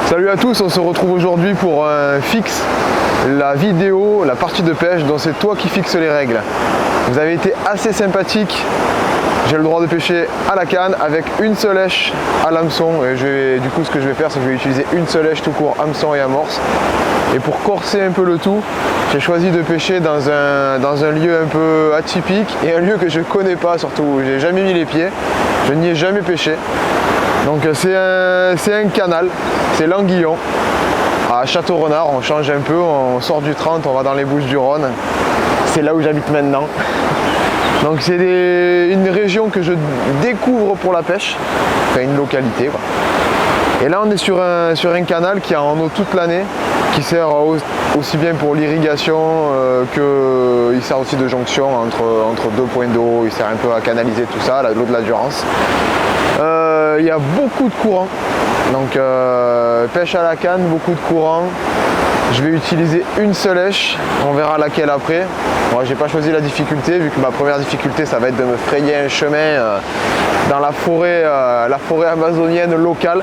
Salut à tous, on se retrouve aujourd'hui pour un fixe, la vidéo, la partie de pêche dont c'est toi qui fixes les règles. Vous avez été assez sympathique, j'ai le droit de pêcher à la canne avec une seule lèche à l'hameçon. Et du coup ce que je vais faire c'est que je vais utiliser une seule lèche tout court, hameçon et amorce. Et pour corser un peu le tout, j'ai choisi de pêcher dans un lieu un peu atypique et un lieu que je connais pas surtout, où j'ai jamais mis les pieds, je n'y ai jamais pêché. Donc c'est un canal, c'est l'Anguillon, à Château-Renard. On change un peu, on sort du 30, on va dans les Bouches-du-Rhône. C'est là où j'habite maintenant. Donc c'est une région que je découvre pour la pêche, enfin une localité quoi. Et là on est sur un canal qui est en eau toute l'année, qui sert aussi bien pour l'irrigation qu'il sert aussi de jonction entre deux points d'eau. Il sert un peu à canaliser tout ça, l'eau de la Durance. Il y a beaucoup de courant, donc pêche à la canne, beaucoup de courant. Je vais utiliser une seule lèche, on verra laquelle après. Moi j'ai pas choisi la difficulté, vu que ma première difficulté ça va être de me frayer un chemin dans la forêt amazonienne locale.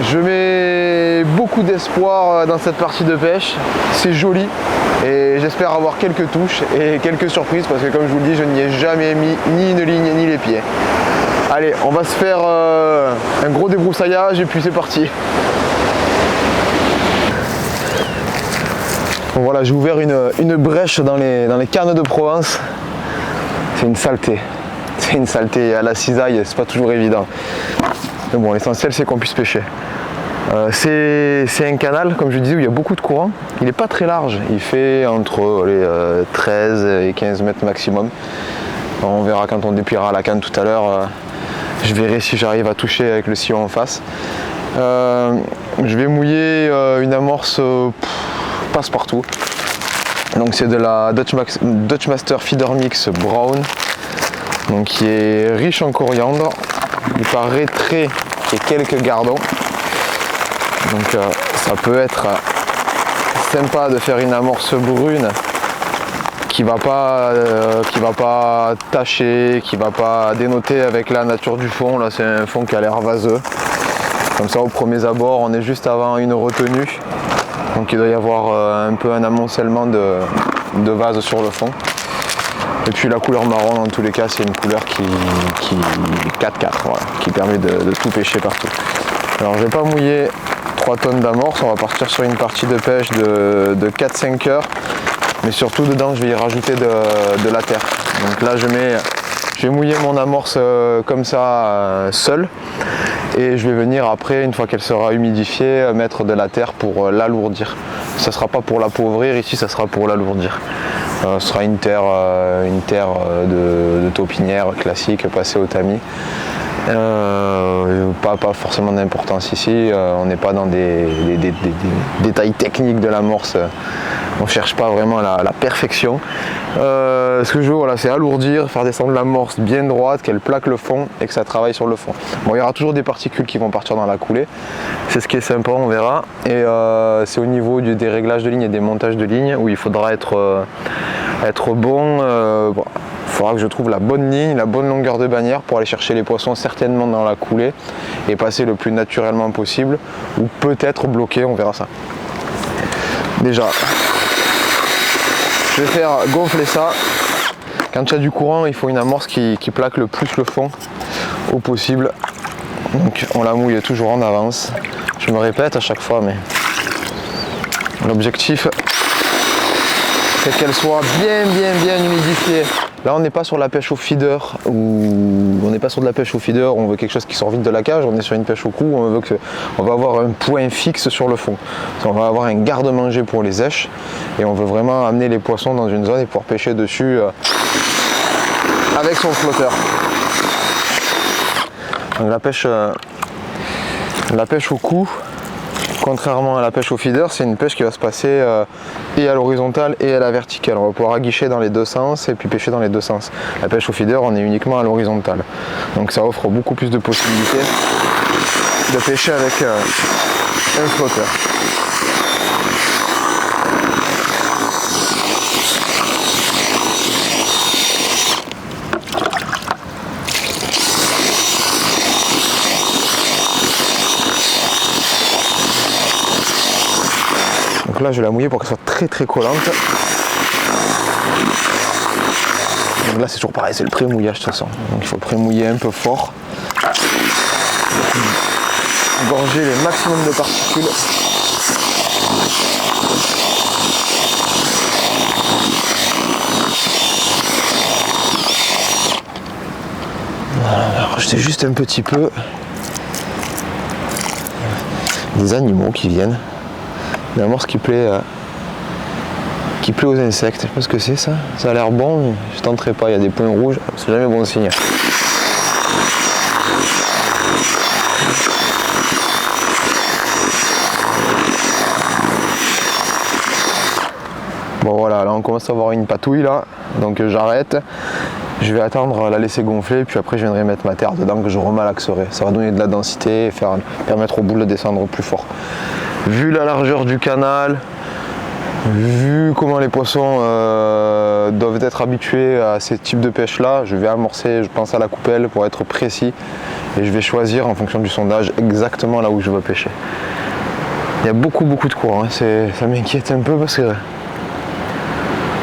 Je mets beaucoup d'espoir dans cette partie de pêche, c'est joli et j'espère avoir quelques touches et quelques surprises parce que comme je vous le dis, je n'y ai jamais mis ni une ligne ni les pieds. Allez, on va se faire un gros débroussaillage et puis c'est parti. Bon, voilà, j'ai ouvert une brèche dans les cannes de Provence. C'est une saleté. C'est une saleté à la cisaille, c'est pas toujours évident. Mais bon, l'essentiel c'est qu'on puisse pêcher. C'est un canal, comme je disais, où il y a beaucoup de courant. Il n'est pas très large, il fait entre les 13 et 15 mètres maximum. On verra quand on dépliera la canne tout à l'heure. Je verrai si j'arrive à toucher avec le sillon en face. Je vais mouiller une amorce passe-partout. Donc c'est de la Dutch Master Feeder Mix Brown, donc qui est riche en coriandre. Il paraîtrait qu'il y ait quelques gardons. Donc ça peut être sympa de faire une amorce brune qui va pas tacher, qui va pas dénoter avec la nature du fond. Là c'est un fond qui a l'air vaseux. Comme ça au premier abord on est juste avant une retenue. Donc il doit y avoir un peu un amoncellement de vase sur le fond. Et puis la couleur marron dans tous les cas c'est une couleur qui 4-4, voilà, qui permet de tout pêcher partout. Alors je vais pas mouiller 3 tonnes d'amorce, on va partir sur une partie de pêche de 4-5 heures. Mais surtout dedans je vais y rajouter de la terre. Donc là je vais mouiller mon amorce comme ça seul. Et je vais venir après, une fois qu'elle sera humidifiée, mettre de la terre pour l'alourdir. Ça ne sera pas pour l'appauvrir, ici ça sera pour l'alourdir. Ce sera une terre de taupinière classique passée au tamis. Pas forcément d'importance ici, on n'est pas dans des détails techniques de l'amorce, on ne cherche pas vraiment la perfection. Ce que je veux, voilà, c'est alourdir, faire descendre l'amorce bien droite, qu'elle plaque le fond et que ça travaille sur le fond. Bon, il y aura toujours des particules qui vont partir dans la coulée, c'est ce qui est sympa, on verra. Et c'est au niveau des réglages de ligne et des montages de ligne où il faudra être bon. Bon, il faudra que je trouve la bonne ligne, la bonne longueur de bannière pour aller chercher les poissons certainement dans la coulée et passer le plus naturellement possible ou peut-être bloquer, on verra ça. Déjà, je vais faire gonfler ça. Quand il y a du courant, il faut une amorce qui plaque le plus le fond au possible. Donc on la mouille toujours en avance. Je me répète à chaque fois, mais l'objectif c'est qu'elle soit bien humidifiée. Là on n'est pas sur la pêche au feeder, on veut quelque chose qui sort vite de la cage, on est sur une pêche au cou, on va avoir un point fixe sur le fond. On va avoir un garde-manger pour les èches et on veut vraiment amener les poissons dans une zone et pouvoir pêcher dessus avec son flotteur. Donc la pêche au cou, contrairement à la pêche au feeder, c'est une pêche qui va se passer et à l'horizontale et à la verticale. On va pouvoir aguicher dans les deux sens et puis pêcher dans les deux sens. La pêche au feeder, on est uniquement à l'horizontale. Donc ça offre beaucoup plus de possibilités de pêcher avec un flotteur. Donc là je vais la mouiller pour qu'elle soit très collante. Donc là c'est toujours pareil, c'est le pré-mouillage de toute façon. Donc il faut pré-mouiller un peu fort. Gorger le maximum de particules. Voilà, rajouter juste un petit peu. Des animaux qui viennent. D'abord ce qui plaît aux insectes. Je sais pas ce que c'est ça. Ça a l'air bon, mais je tenterai pas. Il y a des points rouges, c'est jamais bon signe. Bon voilà, là on commence à avoir une patouille là, donc j'arrête. Je vais attendre, la laisser gonfler, puis après je viendrai mettre ma terre dedans que je remalaxerai. Ça va donner de la densité et permettre aux boules de descendre plus fort. Vu la largeur du canal, vu comment les poissons doivent être habitués à ces types de pêche là, je vais amorcer, je pense, à la coupelle pour être précis. Et je vais choisir en fonction du sondage exactement là où je veux pêcher. Il y a beaucoup de courant, hein. Ça m'inquiète un peu parce que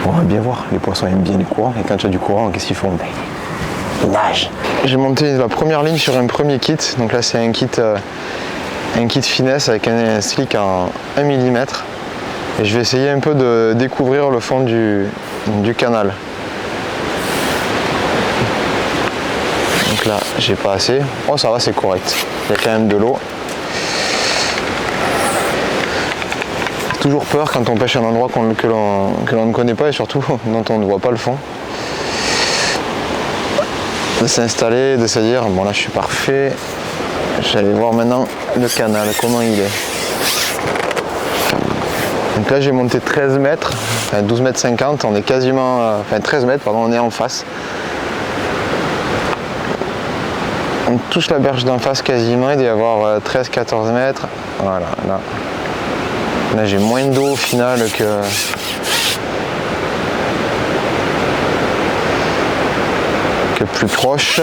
on va bien voir, les poissons aiment bien les courants, et quand tu as du courant, qu'est-ce qu'ils font? Ils nagent. J'ai monté la première ligne sur un premier kit, donc là c'est un kit finesse avec un slick en 1 mm. Et je vais essayer un peu de découvrir le fond du canal. Donc là, j'ai pas assez. Oh ça va, c'est correct. Il y a quand même de l'eau. Toujours peur quand on pêche un endroit que l'on ne connaît pas et surtout dont on ne voit pas le fond. De s'installer, de se dire bon là je suis parfait. J'allais voir maintenant le canal, comment il est. Donc là j'ai monté 13 mètres, enfin 12 mètres 50, on est quasiment, enfin 13 mètres pardon, on est en face. On touche la berge d'en face quasiment, il doit y avoir 13-14 mètres. Voilà, là. Là j'ai moins d'eau au final que plus proche.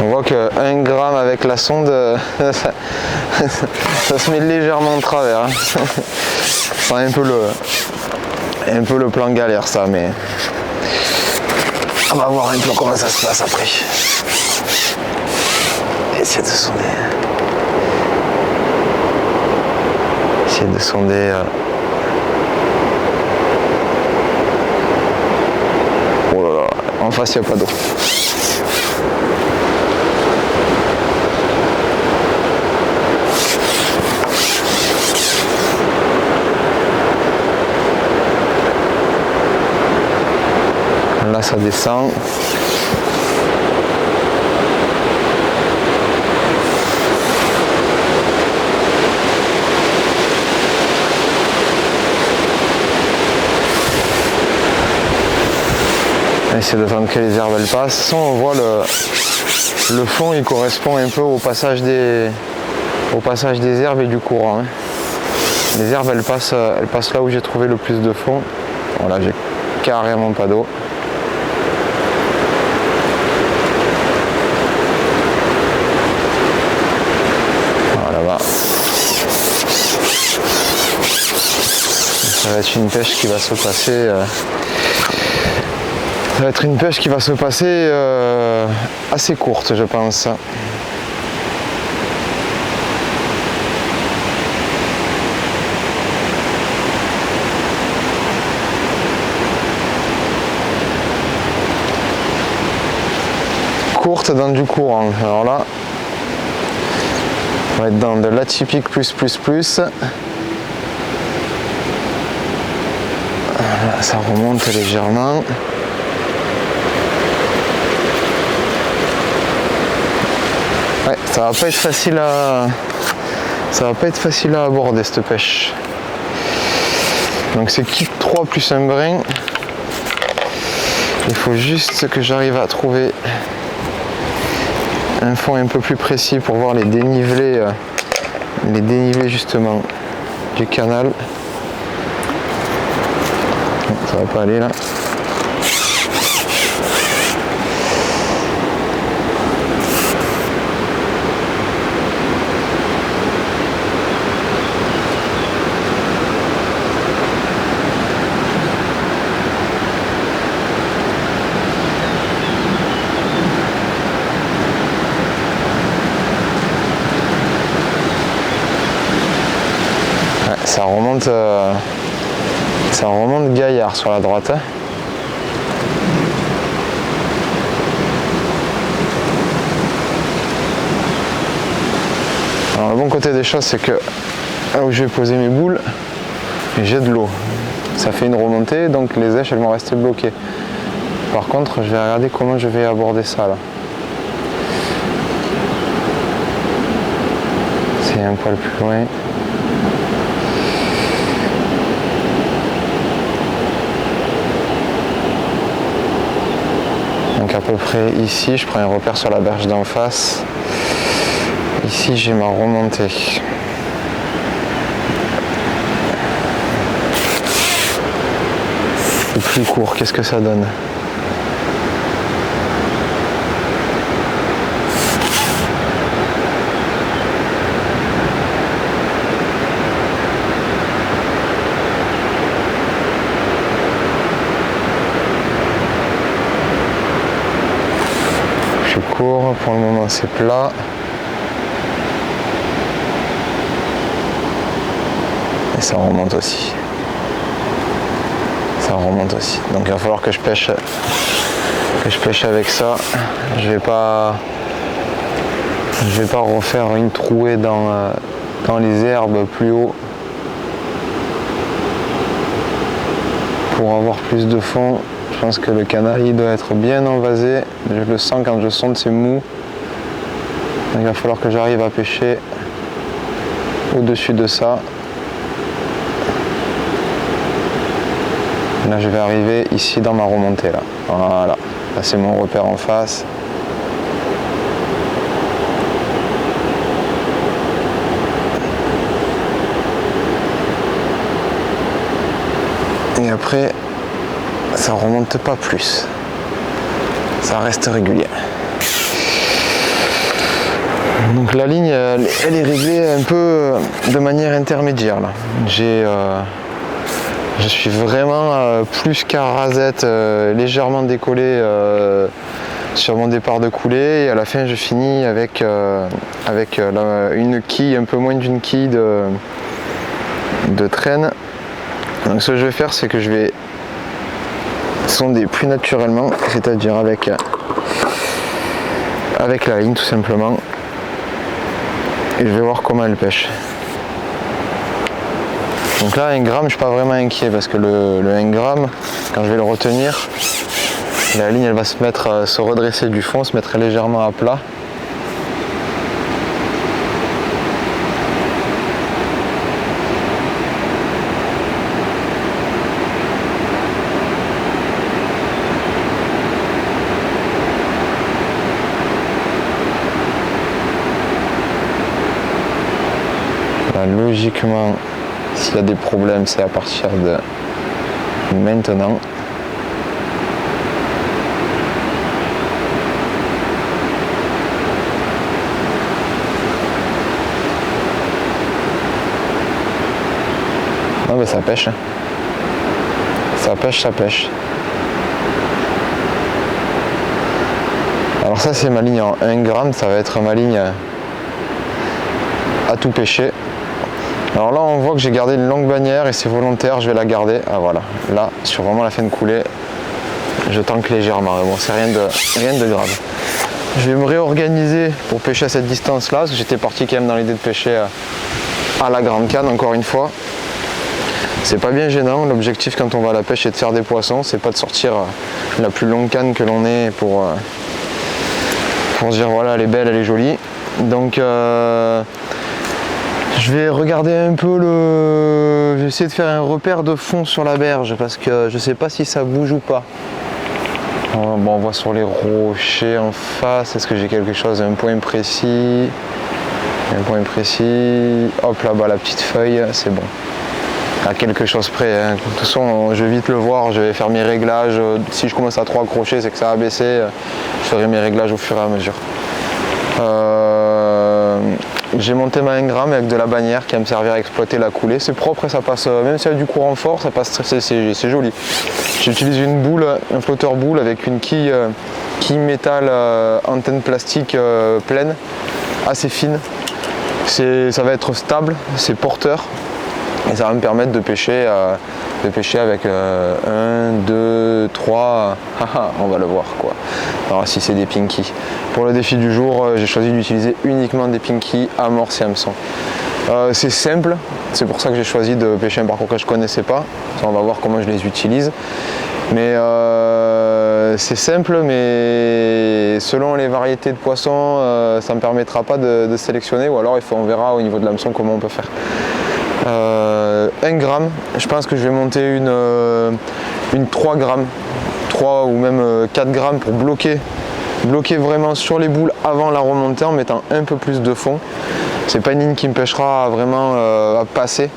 On voit que 1 gramme avec la sonde, ça se met légèrement de travers. Hein. C'est un peu le plan galère ça, mais on va voir un peu comment ça se passe après. Essayer de sonder. Essayer de sonder. Oh là là, en face il n'y a pas d'eau. Là ça descend. Essayer d'attendre que les herbes elles passent. On voit le fond, il correspond un peu au passage des herbes et du courant. Hein. Les herbes elles passent là où j'ai trouvé le plus de fond. Voilà, j'ai carrément pas d'eau. Voilà, là-bas. Ça va être une pêche qui va se passer. Ça va être une pêche qui va se passer assez courte, je pense. Courte dans du courant. Alors là, on va être dans de l'atypique plus. Là, ça remonte légèrement. Ouais, ça va pas être facile à aborder cette pêche. Donc c'est kit 3 plus un brin. Il faut juste que j'arrive à trouver un fond un peu plus précis pour voir les dénivelés justement du canal. Ça va pas aller là. Ça remonte gaillard sur la droite. Hein. Alors le bon côté des choses, c'est que là où je vais poser mes boules, j'ai de l'eau. Ça fait une remontée, donc les èches elles vont rester bloquées. Par contre, je vais regarder comment je vais aborder ça là. C'est un poil plus loin. Donc à peu près ici, je prends un repère sur la berge d'en face. Ici, j'ai ma remontée. C'est plus court, qu'est-ce que ça donne? Je cours, pour le moment c'est plat. Et ça remonte aussi. Ça remonte aussi. Donc il va falloir que je pêche avec ça. Je vais pas refaire une trouée dans les herbes plus haut pour avoir plus de fond. Je pense que le canal il doit être bien envasé. Je le sens quand je sonde, c'est mou. Donc il va falloir que j'arrive à pêcher au-dessus de ça. Là je vais arriver ici dans ma remontée là. Voilà. Là c'est mon repère en face. Et après ça remonte pas plus. Ça reste régulier. Donc la ligne elle est réglée un peu de manière intermédiaire là. Je suis vraiment plus qu'à rasette, légèrement décollé sur mon départ de coulée et à la fin je finis avec une quille, un peu moins d'une quille de traîne. Donc ce que je vais faire, c'est que je vais sonder plus naturellement, c'est-à-dire avec la ligne tout simplement, et je vais voir comment elle pêche. Donc là 1 gramme je suis pas vraiment inquiet parce que le 1 gramme, quand je vais le retenir, la ligne elle va se redresser du fond, se mettre légèrement à plat. Là, logiquement, s'il y a des problèmes, c'est à partir de maintenant. Non mais ça pêche. Ça pêche, ça pêche. Alors ça c'est ma ligne en 1 gramme, ça va être ma ligne à tout pêcher. Alors là on voit que j'ai gardé une longue bannière et c'est volontaire, je vais la garder. Ah voilà, là sur vraiment la fin de coulée, je tanque légèrement, mais bon c'est rien de grave. Je vais me réorganiser pour pêcher à cette distance là, parce que j'étais parti quand même dans l'idée de pêcher à la grande canne encore une fois. C'est pas bien gênant, l'objectif quand on va à la pêche c'est de faire des poissons, c'est pas de sortir la plus longue canne que l'on ait pour se dire voilà elle est belle, elle est jolie. Donc je vais regarder un peu je vais essayer de faire un repère de fond sur la berge parce que je sais pas si ça bouge ou pas. Bon, on voit sur les rochers en face, est-ce que j'ai quelque chose, un point précis, hop là-bas la petite feuille, c'est bon. À quelque chose près, hein. De toute façon je vais vite le voir, je vais faire mes réglages, si je commence à trop accrocher c'est que ça va baisser, je ferai mes réglages au fur et à mesure. J'ai monté ma 1 gramme avec de la bannière qui va me servir à exploiter la coulée, c'est propre et ça passe, même s'il y a du courant fort, ça passe, c'est joli. J'utilise une boule, un flotteur boule avec une quille métal antenne plastique pleine, assez fine. Ça va être stable, c'est porteur. Et ça va me permettre de pêcher avec 1, 2, 3, on va le voir quoi. Alors si c'est des pinky. Pour le défi du jour, j'ai choisi d'utiliser uniquement des pinky, amorce et hameçon. C'est simple, c'est pour ça que j'ai choisi de pêcher un parcours que je ne connaissais pas. On va voir comment je les utilise. Mais c'est simple, mais selon les variétés de poissons, ça ne me permettra pas de sélectionner, ou alors on verra au niveau de l'hameçon comment on peut faire. 1 gramme, je pense que je vais monter une 3 grammes, 3 ou même 4 grammes pour bloquer vraiment sur les boules avant la remontée en mettant un peu plus de fond. C'est pas une ligne qui me pêchera vraiment à passer.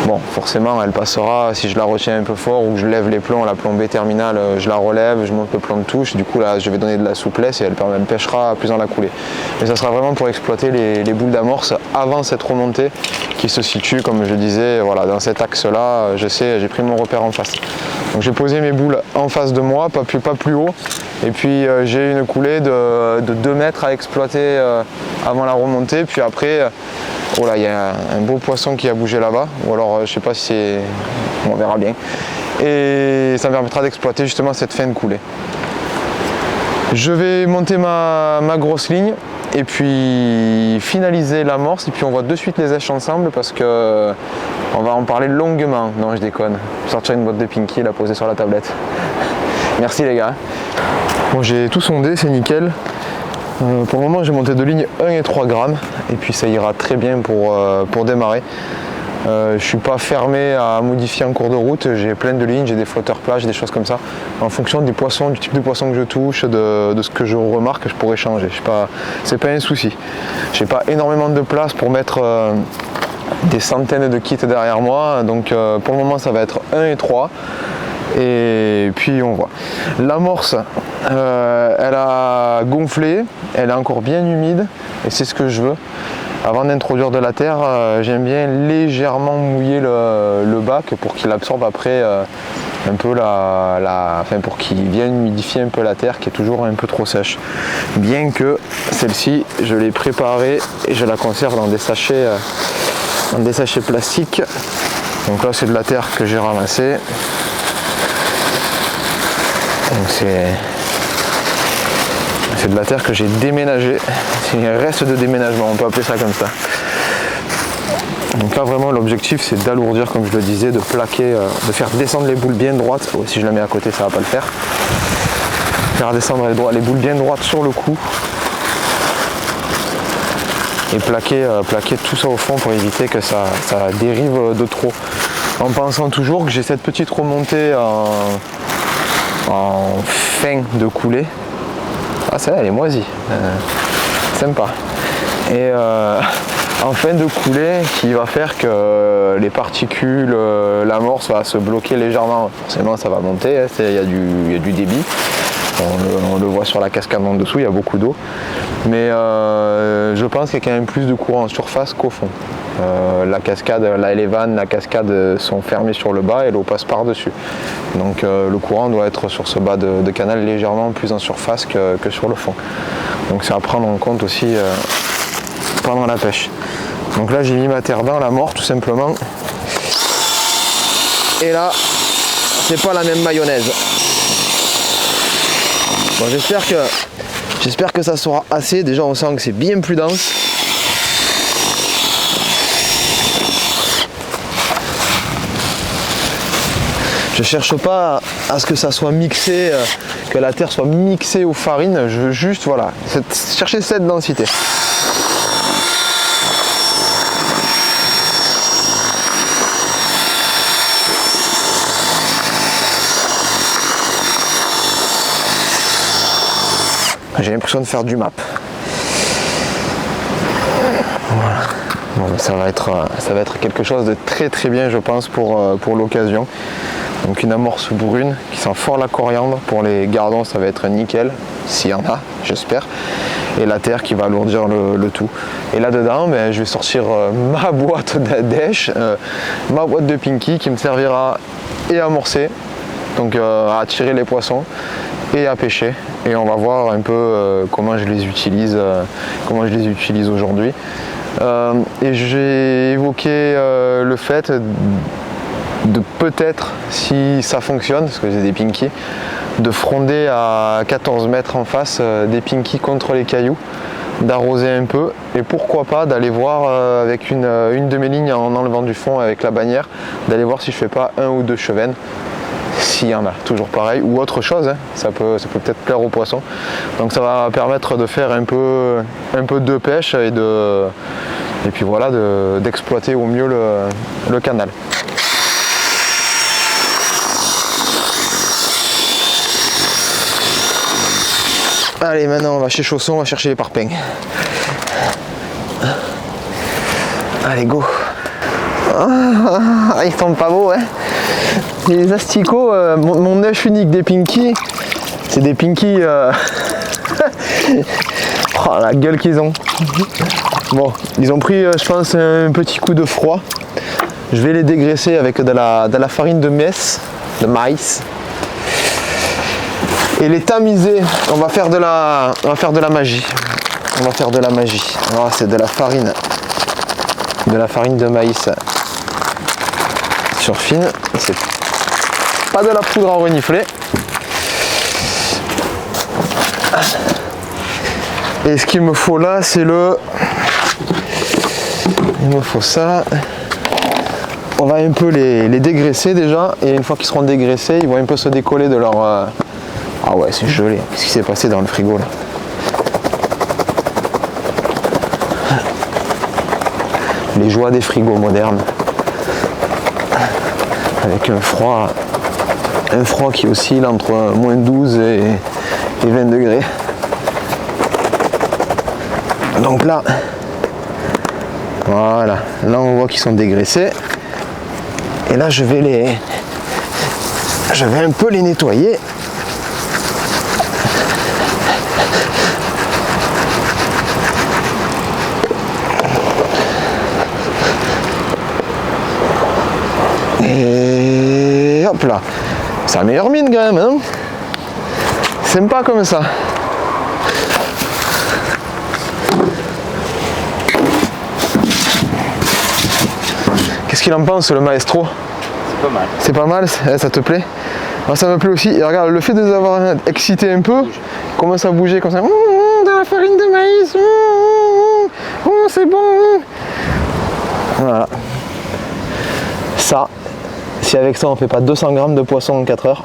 Bon, forcément, elle passera si je la retiens un peu fort ou que je lève les plombs, la plombée terminale, je la relève, je monte le plomb de touche. Du coup, là, je vais donner de la souplesse et elle me pêchera plus dans la coulée. Mais ça sera vraiment pour exploiter les boules d'amorce avant cette remontée qui se situe, comme je disais, voilà, dans cet axe-là. Je sais, j'ai pris mon repère en face. Donc, j'ai posé mes boules en face de moi, pas plus haut. Et puis, j'ai une coulée de 2 mètres à exploiter avant la remontée. Puis après, oh là, il y a un beau poisson qui a bougé là-bas, ou alors je sais pas si c'est... on verra bien. Et ça me permettra d'exploiter justement cette fin de coulée. Je vais monter ma grosse ligne et puis finaliser l'amorce et puis on voit de suite les éches ensemble parce que on va en parler longuement. Non, je déconne. Je vais sortir une boîte de pinky et la poser sur la tablette. Merci les gars. Bon, j'ai tout sondé, c'est nickel. Pour le moment, j'ai monté 2 lignes 1 et 3 grammes et puis ça ira très bien pour démarrer. Je ne suis pas fermé à modifier en cours de route, j'ai plein de lignes, j'ai des flotteurs plats, j'ai des choses comme ça. En fonction des poissons, du type de poisson que je touche, de ce que je remarque, je pourrais changer. C'est pas un souci. J'ai pas énormément de place pour mettre des centaines de kits derrière moi, donc pour le moment ça va être 1 et 3. Et puis on voit. L'amorce, elle a gonflé, elle est encore bien humide et c'est ce que je veux. Avant d'introduire de la terre, j'aime bien légèrement mouiller le bac pour qu'il absorbe après un peu pour qu'il vienne humidifier un peu la terre qui est toujours un peu trop sèche. Bien que celle-ci, je l'ai préparée et je la conserve dans des sachets plastiques. Donc là, c'est de la terre que j'ai ramassée. Donc c'est de la terre que j'ai déménagée, c'est un reste de déménagement, on peut appeler ça comme ça. Donc là vraiment l'objectif c'est d'alourdir comme je le disais, de plaquer, de faire descendre les boules bien droites. Oh, si je la mets à côté ça va pas le faire. Faire descendre les boules bien droites sur le cou et plaquer tout ça au fond pour éviter que ça dérive de trop. En pensant toujours que j'ai cette petite remontée en fin de coulée. Ah celle-là elle est moisie, sympa. Et en fin de coulée qui va faire que les particules, l'amorce va se bloquer légèrement. Forcément ça va monter, hein, il y a du débit. On le voit sur la cascade en dessous, il y a beaucoup d'eau. Mais je pense qu'il y a quand même plus de courant en surface qu'au fond. La cascade, les vannes, la cascade sont fermées sur le bas et l'eau passe par-dessus. Donc le courant doit être sur ce bas de canal légèrement plus en surface que sur le fond. Donc c'est à prendre en compte aussi pendant la pêche. Donc là j'ai mis ma terre dans la mort tout simplement. Et là, c'est pas la même mayonnaise. Bon, j'espère que ça sera assez. Déjà on sent que c'est bien plus dense. Je cherche pas à ce que ça soit mixé, que la terre soit mixée aux farines. Je veux juste voilà, chercher cette densité. J'ai l'impression de faire du map. Voilà. Bon, ça va être quelque chose de très très bien je pense pour l'occasion. Donc une amorce brune qui sent fort la coriandre. Pour les gardons ça va être nickel, s'il y en a, j'espère. Et la terre qui va alourdir le tout. Et là dedans, je vais sortir ma boîte d'adèche, ma boîte de pinky qui me servira et à amorcer, donc à attirer les poissons et à pêcher. Et on va voir un peu comment je les utilise aujourd'hui. Et j'ai évoqué le fait de peut-être, si ça fonctionne, parce que j'ai des pinkies, de fronder à 14 mètres en face des pinkies contre les cailloux, d'arroser un peu, et pourquoi pas d'aller voir avec une de mes lignes en enlevant du fond avec la bannière, d'aller voir si je fais pas 1 ou 2 chevennes, s'il y en a, toujours pareil, ou autre chose, hein. Ça peut peut-être plaire aux poissons. Donc ça va permettre de faire un peu de pêche et puis voilà, d'exploiter au mieux le canal. Allez, maintenant on va chez Chausson, on va chercher les parpaings. Allez, go. Ah, ils tombent pas beaux, hein. Les asticots, mon œuf unique des pinkies, c'est des pinkies... Oh, la gueule qu'ils ont. Bon, ils ont pris, je pense, un petit coup de froid. Je vais les dégraisser avec de la farine de maïs. Et les tamiser, on va faire de la magie. On va faire de la magie. Alors, c'est de la farine de maïs surfine. C'est pas de la poudre à renifler. Et ce qu'il me faut là, c'est il me faut ça. On va un peu les dégraisser déjà, et une fois qu'ils seront dégraissés, ils vont un peu se décoller de leur... Ah ouais, c'est gelé. Qu'est-ce qui s'est passé dans le frigo là? Les joies des frigos modernes. Avec un froid qui oscille entre moins 12 et 20 degrés. Donc là, voilà, là on voit qu'ils sont dégraissés. Et là je vais un peu les nettoyer. Et hop là, c'est la meilleure mine quand même, hein. Sympa comme ça. Qu'est-ce qu'il en pense, le maestro? C'est pas mal. C'est pas mal, ça te plaît? Moi ça me plaît aussi. Et regarde, le fait de les avoir excités un peu, commence à bouger comme ça. De la farine de maïs. C'est bon. Voilà. Ça, si avec ça on fait pas 200 grammes de poisson en 4 heures.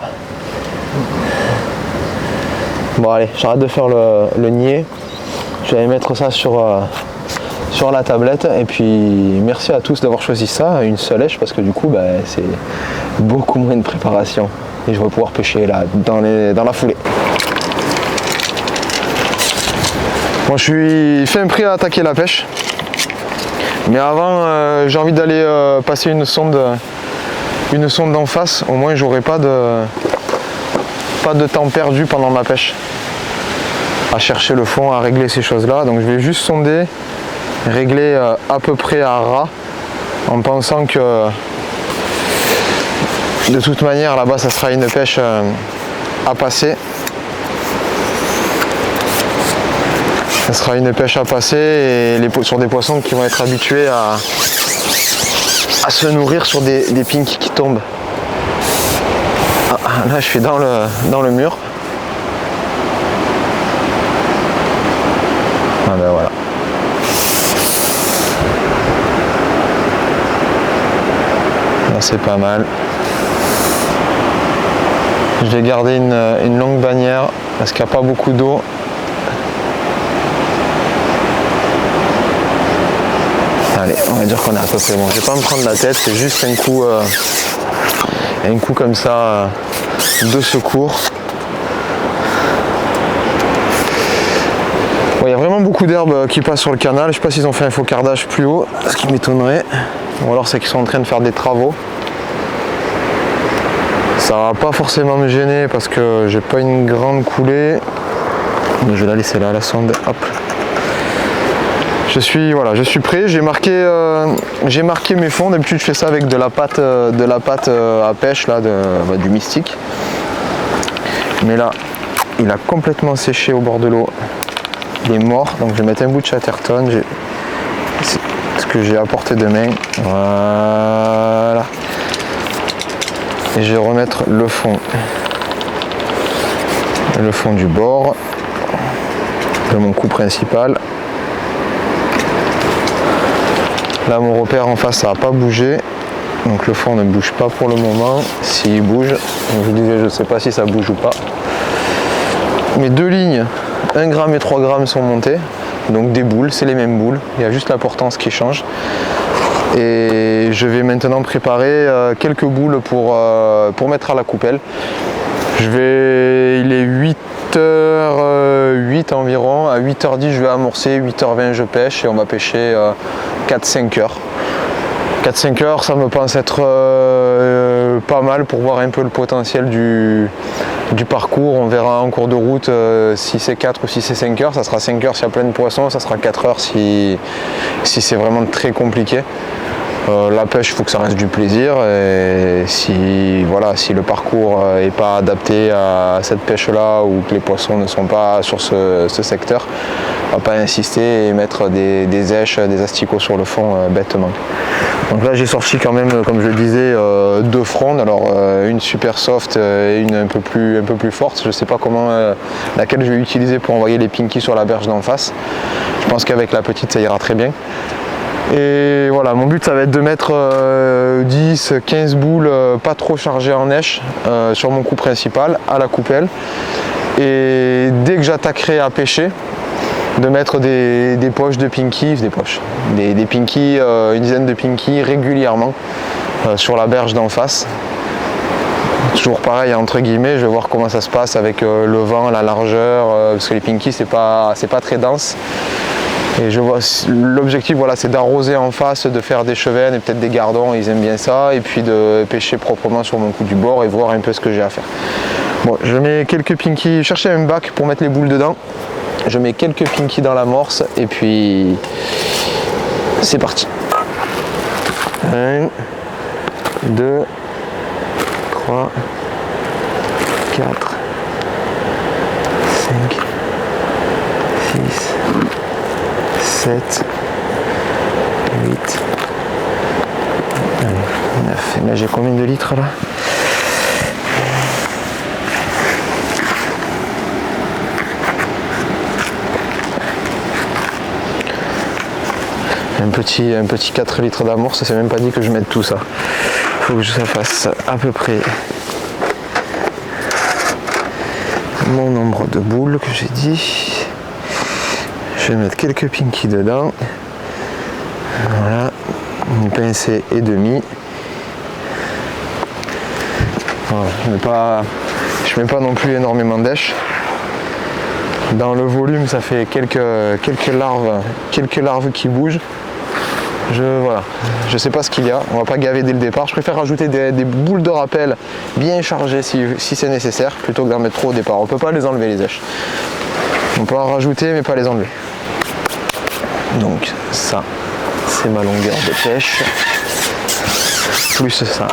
Bon allez, j'arrête de faire le niais. Je vais mettre ça sur la tablette, et puis merci à tous d'avoir choisi ça, une seule lèche, parce que du coup c'est beaucoup moins de préparation et je vais pouvoir pêcher là dans la foulée. Bon, je suis fin prêt à attaquer la pêche, mais avant j'ai envie d'aller passer une sonde d'en face, au moins j'aurai pas de temps perdu pendant ma pêche à chercher le fond, à régler ces choses là. Donc je vais juste sonder, régler à peu près à ras, en pensant que de toute manière là-bas ça sera une pêche à passer. Ça sera une pêche à passer, et sur des poissons qui vont être habitués à se nourrir sur des pinkies qui tombent. Ah, là je suis dans le mur. Ah ben voilà. Là c'est pas mal. Je vais garder une longue bannière parce qu'il n'y a pas beaucoup d'eau. Allez, on va dire qu'on est à peu près bon. Je vais pas me prendre la tête, c'est juste un coup comme ça de secours. Bon, il y a vraiment beaucoup d'herbes qui passent sur le canal. Je sais pas s'ils ont fait un faux cardage plus haut, ce qui m'étonnerait. Ou alors c'est qu'ils sont en train de faire des travaux. Ça va pas forcément me gêner parce que j'ai pas une grande coulée. Mais je vais la laisser là, la sonde. Hop. Je suis prêt. J'ai marqué mes fonds. D'habitude je fais ça avec de la pâte à pêche là, du Mystique. Mais là, il a complètement séché au bord de l'eau. Il est mort. Donc je vais mettre un bout de Chatterton. ce que j'ai à portée de main. Voilà. Et je vais remettre le fond du bord de mon coup principal. Là mon repère en face ça n'a pas bougé, donc le fond ne bouge pas pour le moment. S'il bouge, comme je vous disais, je ne sais pas si ça bouge ou pas. Mes deux lignes 1 g et 3 g sont montées, donc des boules, c'est les mêmes boules, il y a juste la portance qui change. Et je vais maintenant préparer quelques boules pour mettre à la coupelle. Il est 8h08 environ, à 8h10 je vais amorcer, 8h20 je pêche et on va pêcher 4-5 heures. 4-5 heures, ça me pense être pas mal pour voir un peu le potentiel du parcours. On verra en cours de route si c'est 4 ou si c'est 5 heures. Ça sera 5 heures s'il y a plein de poissons, ça sera 4 heures si c'est vraiment très compliqué. La pêche, il faut que ça reste du plaisir, et si le parcours n'est pas adapté à cette pêche là ou que les poissons ne sont pas sur ce secteur, on ne va pas insister et mettre des éches, des asticots sur le fond bêtement. Donc là j'ai sorti quand même, comme je le disais, 2 frondes, alors une super soft et une un peu plus forte. Je ne sais pas laquelle je vais utiliser pour envoyer les pinkies sur la berge d'en face. Je pense qu'avec la petite ça ira très bien. Et voilà, mon but ça va être de mettre 10-15 boules pas trop chargées en neige sur mon coup principal à la coupelle, et dès que j'attaquerai à pêcher, de mettre des poches de pinky, des pinky, une dizaine de pinky régulièrement sur la berge d'en face. Toujours pareil entre guillemets, je vais voir comment ça se passe avec le vent, la largeur, parce que les pinky c'est pas très dense. Et je vois l'objectif, voilà, c'est d'arroser en face, de faire des chevennes et peut-être des gardons, ils aiment bien ça, et puis de pêcher proprement sur mon coup du bord et voir un peu ce que j'ai à faire. Bon, je mets quelques pinky, chercher un bac pour mettre les boules dedans. Je mets quelques pinky dans l'amorce et puis c'est parti. 1, 2, 3, 4, 5, 6, 7, 8, 9. Et là j'ai combien de litres là? Un petit 4 litres d'amorce, c'est même pas dit que je mette tout ça. Il faut que je fasse à peu près mon nombre de boules que j'ai dit. Je vais mettre quelques pinky dedans. Voilà, une pincée et demie. Voilà, je mets pas non plus énormément d'èches. Dans le volume, ça fait quelques larves qui bougent. Je sais pas ce qu'il y a, on va pas gaver dès le départ. Je préfère rajouter des boules de rappel bien chargées si c'est nécessaire, plutôt que d'en mettre trop au départ. On peut pas les enlever les èches. On peut en rajouter mais pas les enlever. Donc ça, c'est ma longueur de pêche, plus ça.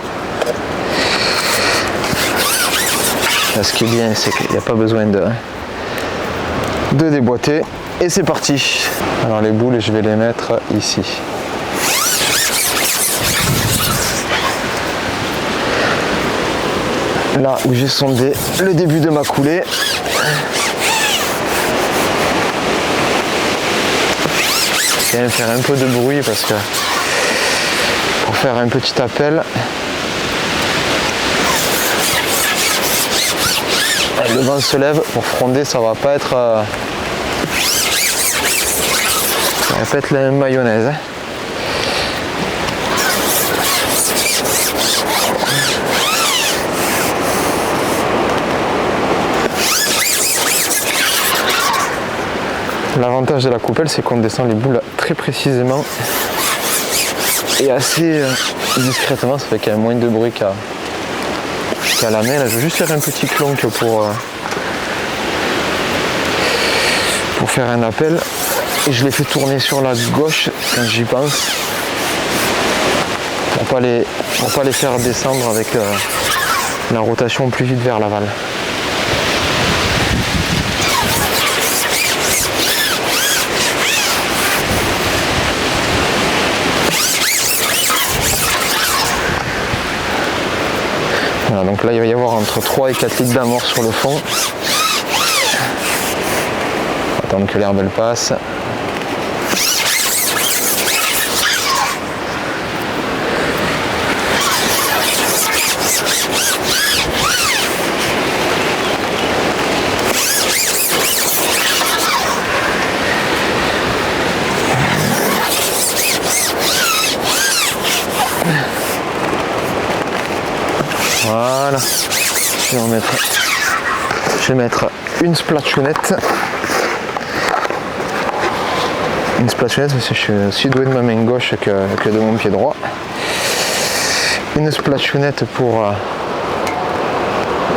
Là, ce qui est bien, c'est qu'il n'y a pas besoin de déboîter, et c'est parti. Alors les boules, je vais les mettre ici. Là où j'ai sondé le début de ma coulée. Je vais faire un peu de bruit parce que pour faire un petit appel. Le vent se lève, pour fronder ça va pas être la même mayonnaise. Hein. L'avantage de la coupelle, c'est qu'on descend les boules très précisément et assez discrètement, ça fait qu'il y a moins de bruit qu'à la main. Là, je vais juste faire un petit clonk pour faire un appel, et je les fais tourner sur la gauche quand j'y pense, pour pas les faire descendre avec la rotation plus vite vers l'aval. Voilà, donc là il va y avoir entre 3 et 4 litres d'amorce sur le fond. Attendre que l'herbe elle passe. Voilà, je vais mettre une splatchounette. Une splatchounette parce que je suis aussi doué de ma main gauche que de mon pied droit. Une splatchounette pour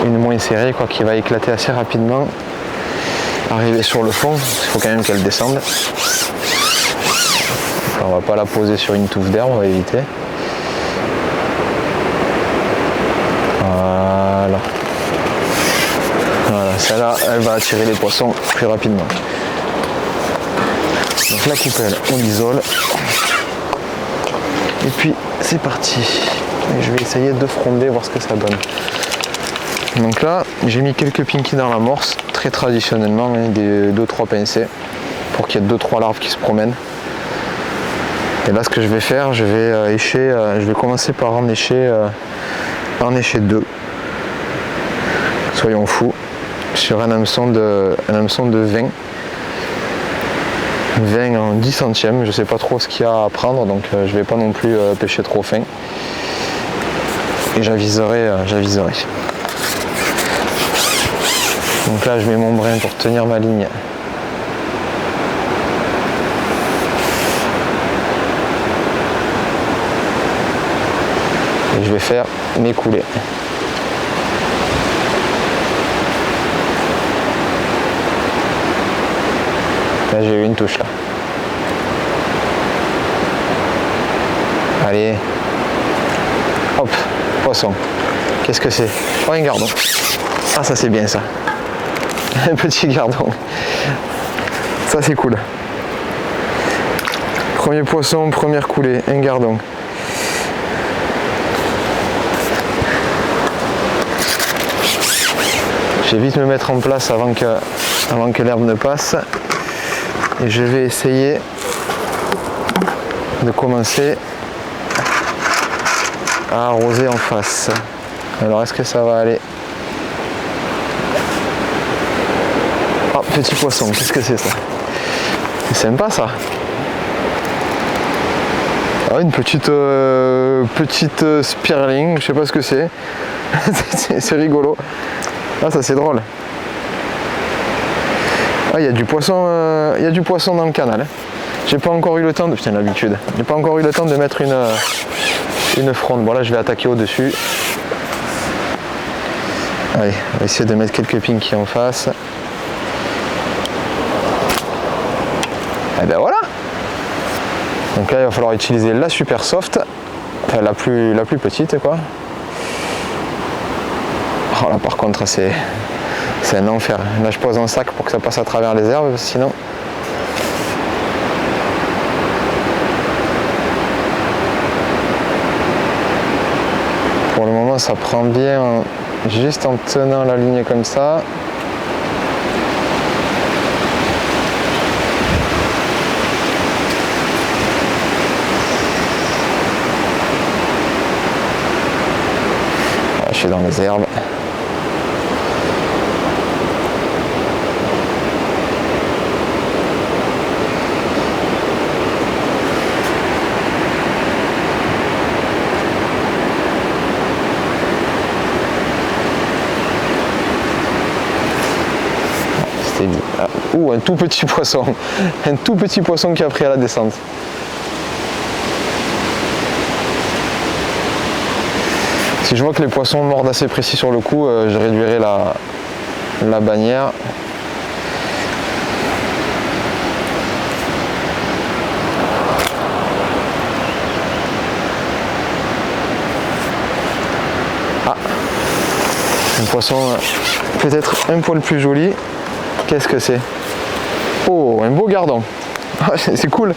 une moins serrée quoi, qui va éclater assez rapidement. Arriver sur le fond, il faut quand même qu'elle descende. Enfin, on va pas la poser sur une touffe d'herbe, on va éviter. Voilà, celle-là, elle va attirer les poissons plus rapidement. Donc la coupelle, on l'isole. Et puis, c'est parti. Et je vais essayer de fronder, voir ce que ça donne. Donc là, j'ai mis quelques pinkies dans l'amorce, très traditionnellement, hein, des 2-3 pincées, pour qu'il y ait 2-3 larves qui se promènent. Et là, ce que je vais faire, je vais commencer par en écher 2. Soyons fous, sur un hameçon de 20 en 10 centièmes, je sais pas trop ce qu'il y a à prendre, donc je vais pas non plus pêcher trop fin, et j'aviserai. Donc là je mets mon brin pour tenir ma ligne. Et je vais faire mes coulées. Là j'ai eu une touche là. Allez. Hop, poisson. Qu'est-ce que c'est? Oh, un gardon. Ah, ça c'est bien ça. Un petit gardon. Ça c'est cool. Premier poisson, première coulée, un gardon. Je vais vite me mettre en place avant que l'herbe ne passe. Et je vais essayer de commencer à arroser en face. Alors est-ce que ça va aller? Oh, petit poisson, qu'est-ce que c'est ça? C'est sympa ça. Ah, une petite spirling, je sais pas ce que c'est. C'est rigolo. Ah, ça c'est drôle. Ah, il y a du poisson dans le canal. J'ai pas encore eu le temps de... Putain, l'habitude. J'ai pas encore eu le temps de mettre une fronde. Bon, là, je vais attaquer au-dessus. Allez, on va essayer de mettre quelques pinkies en face. Et ben voilà. Donc là, il va falloir utiliser la super soft. Enfin, la plus petite, quoi. Oh là, par contre, c'est un enfer. Là, je pose un sac pour que ça passe à travers les herbes, sinon... Pour le moment, ça prend bien juste en tenant la ligne comme ça. Voilà, je suis dans les herbes. Ouh, un tout petit poisson. Un tout petit poisson qui a pris à la descente. Si je vois que les poissons mordent assez précis sur le coup, je réduirai la bannière. Ah, un poisson peut-être un poil plus joli. Qu'est-ce que c'est? Oh, un beau gardon. Ah, c'est cool.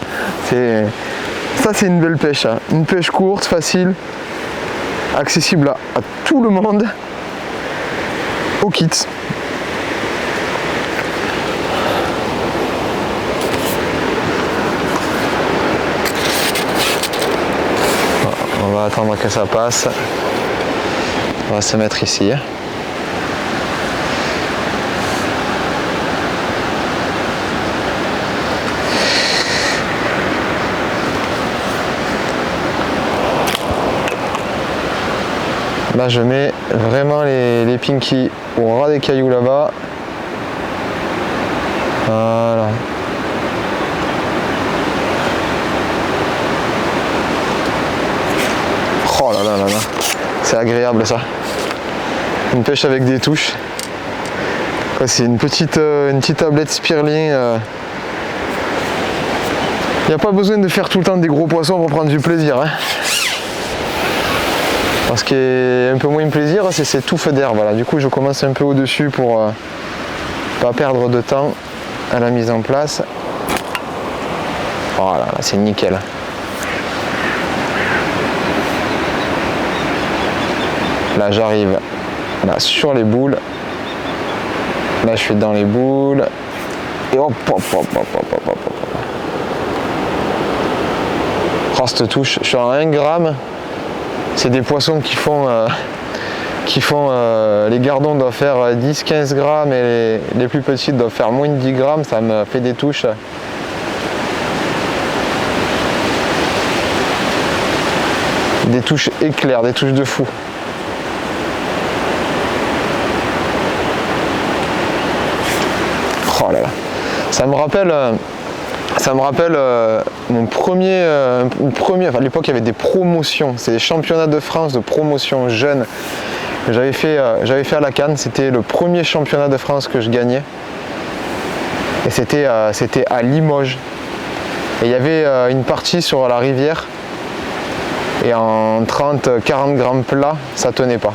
Ça, c'est une belle pêche. Hein. Une pêche courte, facile. accessible à tout le monde au kit. On va attendre que ça passe. On va se mettre ici. Là je mets vraiment les pinkies au ras des cailloux là-bas. Voilà. Oh là là là là. C'est agréable ça. Une pêche avec des touches. C'est une petite tablette Spearling. Il n'y a pas besoin de faire tout le temps des gros poissons pour prendre du plaisir. Hein. Ce qui est un peu moins plaisir, c'est ces touffes d'herbe. Voilà. Du coup, je commence un peu au-dessus pour pas perdre de temps à la mise en place. Voilà, là, c'est nickel. Là, j'arrive là sur les boules. Là, je suis dans les boules. Et hop, hop, hop, hop, hop, hop, hop. Oh, cette touche, je suis à 1 gramme. C'est des poissons qui font les gardons doivent faire 10-15 grammes et les plus petits doivent faire moins de 10 grammes. Ça me fait des touches. Des touches éclairs, des touches de fou. Oh là là. Ça me rappelle mon premier, enfin, à l'époque il y avait des promotions, c'est des championnats de France de promotion jeunes que j'avais fait à la Cannes. C'était le premier championnat de France que je gagnais et c'était à Limoges et il y avait une partie sur la rivière et en 30-40 grammes plat ça tenait pas.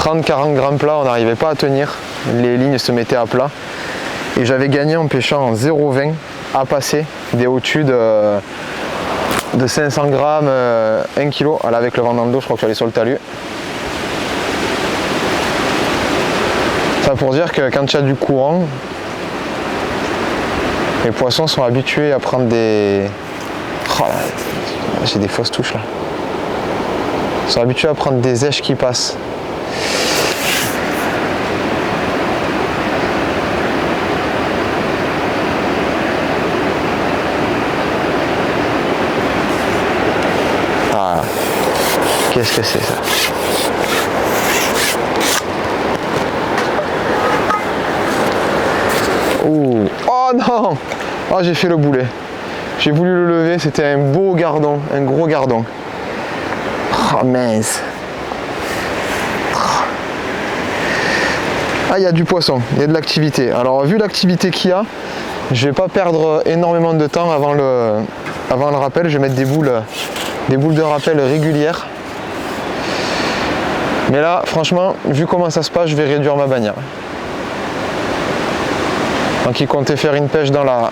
30-40 grammes plat on n'arrivait pas à tenir, les lignes se mettaient à plat. Et j'avais gagné en pêchant en 0,20 à passer des au-dessus de 500 grammes, 1 kg. Là, avec le vent dans le dos, je crois que je suis allé sur le talus. Ça pour dire que quand il y a du courant, les poissons sont habitués à prendre des... Oh là, j'ai des fausses touches là. Ils sont habitués à prendre des èches qui passent. Qu'est-ce que c'est ça? Oh, oh non! Oh, j'ai fait le boulet. J'ai voulu le lever, c'était un beau gardon, un gros gardon. Oh mince. Ah, il y a du poisson, il y a de l'activité. Alors, vu l'activité qu'il y a, je vais pas perdre énormément de temps avant le rappel. Je vais mettre des boules de rappel régulières. Mais là, franchement, vu comment ça se passe, je vais réduire ma bannière. Donc, il comptait faire une pêche dans la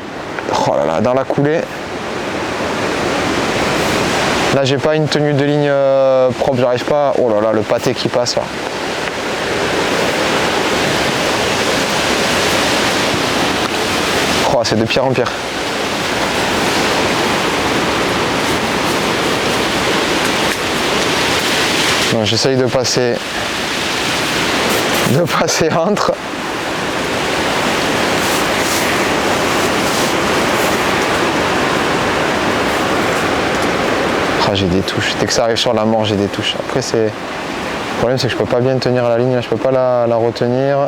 coulée. Là, j'ai pas une tenue de ligne propre, j'arrive pas. Oh là là, le pâté qui passe là. Oh, c'est de pire en pire. Donc j'essaye de passer entre. Ah, j'ai des touches. Dès que ça arrive sur la mort, j'ai des touches. Après, le problème, c'est que je peux pas bien tenir la ligne. Là, je peux pas la retenir.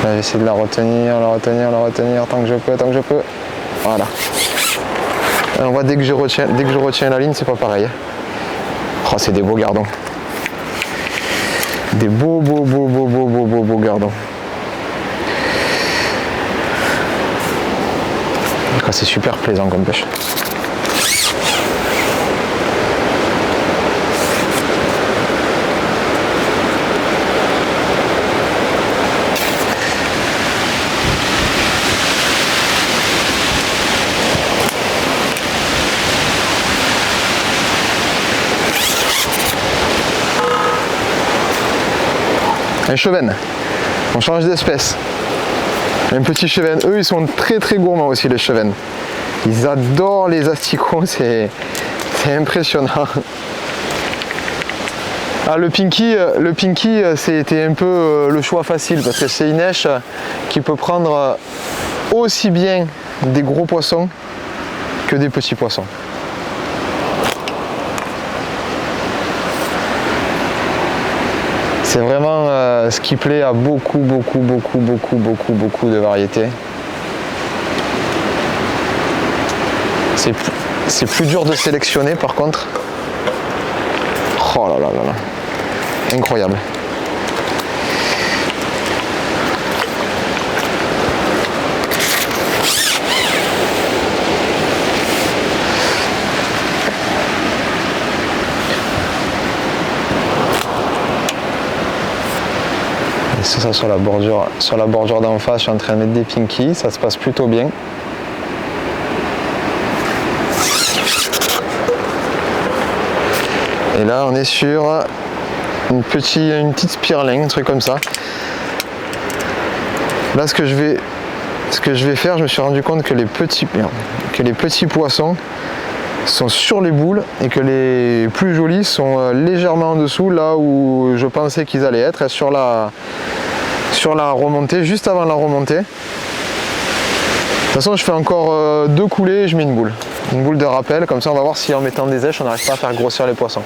Là, j'essaie de la retenir tant que je peux. Voilà. Et on voit dès que je retiens la ligne, c'est pas pareil. Oh, c'est des beaux gardons. Des beaux gardons. C'est super plaisant comme pêche. Un chevenne. On change d'espèce. Un petit chevenne. Eux, ils sont très très gourmands aussi, les chevennes. Ils adorent les asticots, c'est impressionnant. Ah, le pinky, c'était un peu le choix facile parce que c'est une èche qui peut prendre aussi bien des gros poissons que des petits poissons. C'est vraiment ce qui plaît à beaucoup de variétés. C'est plus dur de sélectionner par contre. Oh là là là là. Incroyable. Et ça sur la bordure d'en face, je suis en train de mettre des pinkies, ça se passe plutôt bien. Et là on est sur une petite spirling, un truc comme ça. Là ce que je vais faire, je me suis rendu compte que les petits poissons sont sur les boules et que les plus jolis sont légèrement en dessous, là où je pensais qu'ils allaient être, sur la remontée, juste avant la remontée. De toute façon je fais encore 2 coulées et je mets une boule de rappel, comme ça on va voir si en mettant des èches on n'arrive pas à faire grossir les poissons.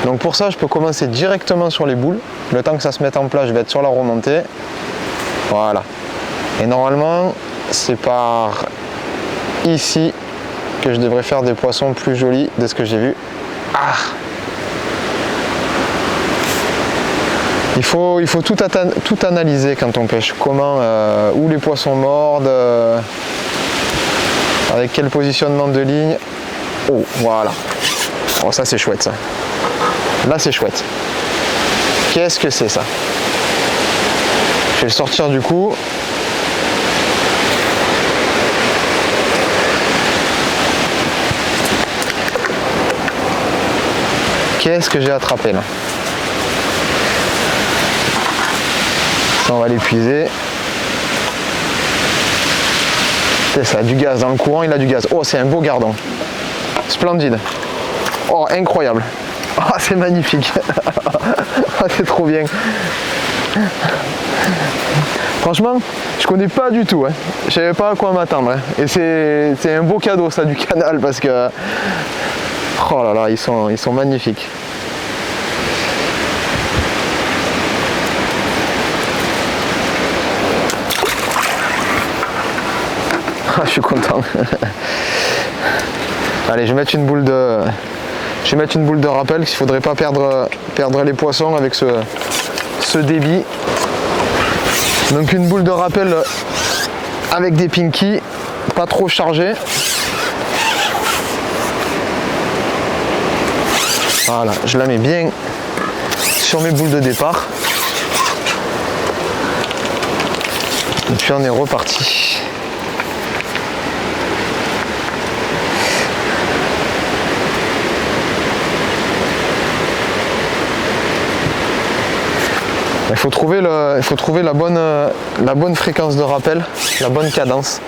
Donc pour ça je peux commencer directement sur les boules, le temps que ça se mette en place je vais être sur la remontée, voilà. Et normalement c'est par ici que je devrais faire des poissons plus jolis de ce que j'ai vu. Ah, il faut tout analyser quand on pêche, comment, où les poissons mordent, avec quel positionnement de ligne. Oh, voilà. Oh, ça c'est chouette ça. Là c'est chouette. Qu'est-ce que c'est ça? Je vais le sortir du coup. Qu'est-ce que j'ai attrapé là? Ça on va l'épuiser. Ça a du gaz, dans le courant il a du gaz. Oh, c'est un beau gardon. Splendide. Oh, incroyable. Oh, c'est magnifique. Oh, c'est trop bien. Franchement, je connais pas du tout. Hein. Je savais pas à quoi m'attendre. Hein. Et c'est un beau cadeau ça du canal parce que... Oh là là, ils sont magnifiques. Ah, je suis content. Allez, je vais mettre une boule de rappel, parce qu'il faudrait pas perdre les poissons avec ce débit. Donc une boule de rappel avec des pinkies, pas trop chargées. Voilà, je la mets bien sur mes boules de départ. Et puis on est reparti. Il faut trouver la bonne fréquence de rappel, la bonne cadence.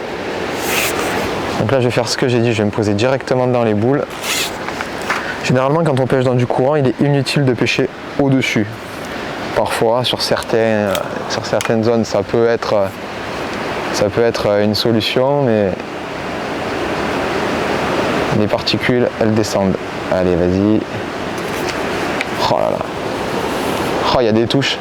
Donc là je vais faire ce que j'ai dit, je vais me poser directement dans les boules. Généralement quand on pêche dans du courant, il est inutile de pêcher au-dessus. Parfois sur certaines zones ça peut être une solution, mais les particules elles descendent. Allez, vas-y. Oh là là. Oh, il y a des touches.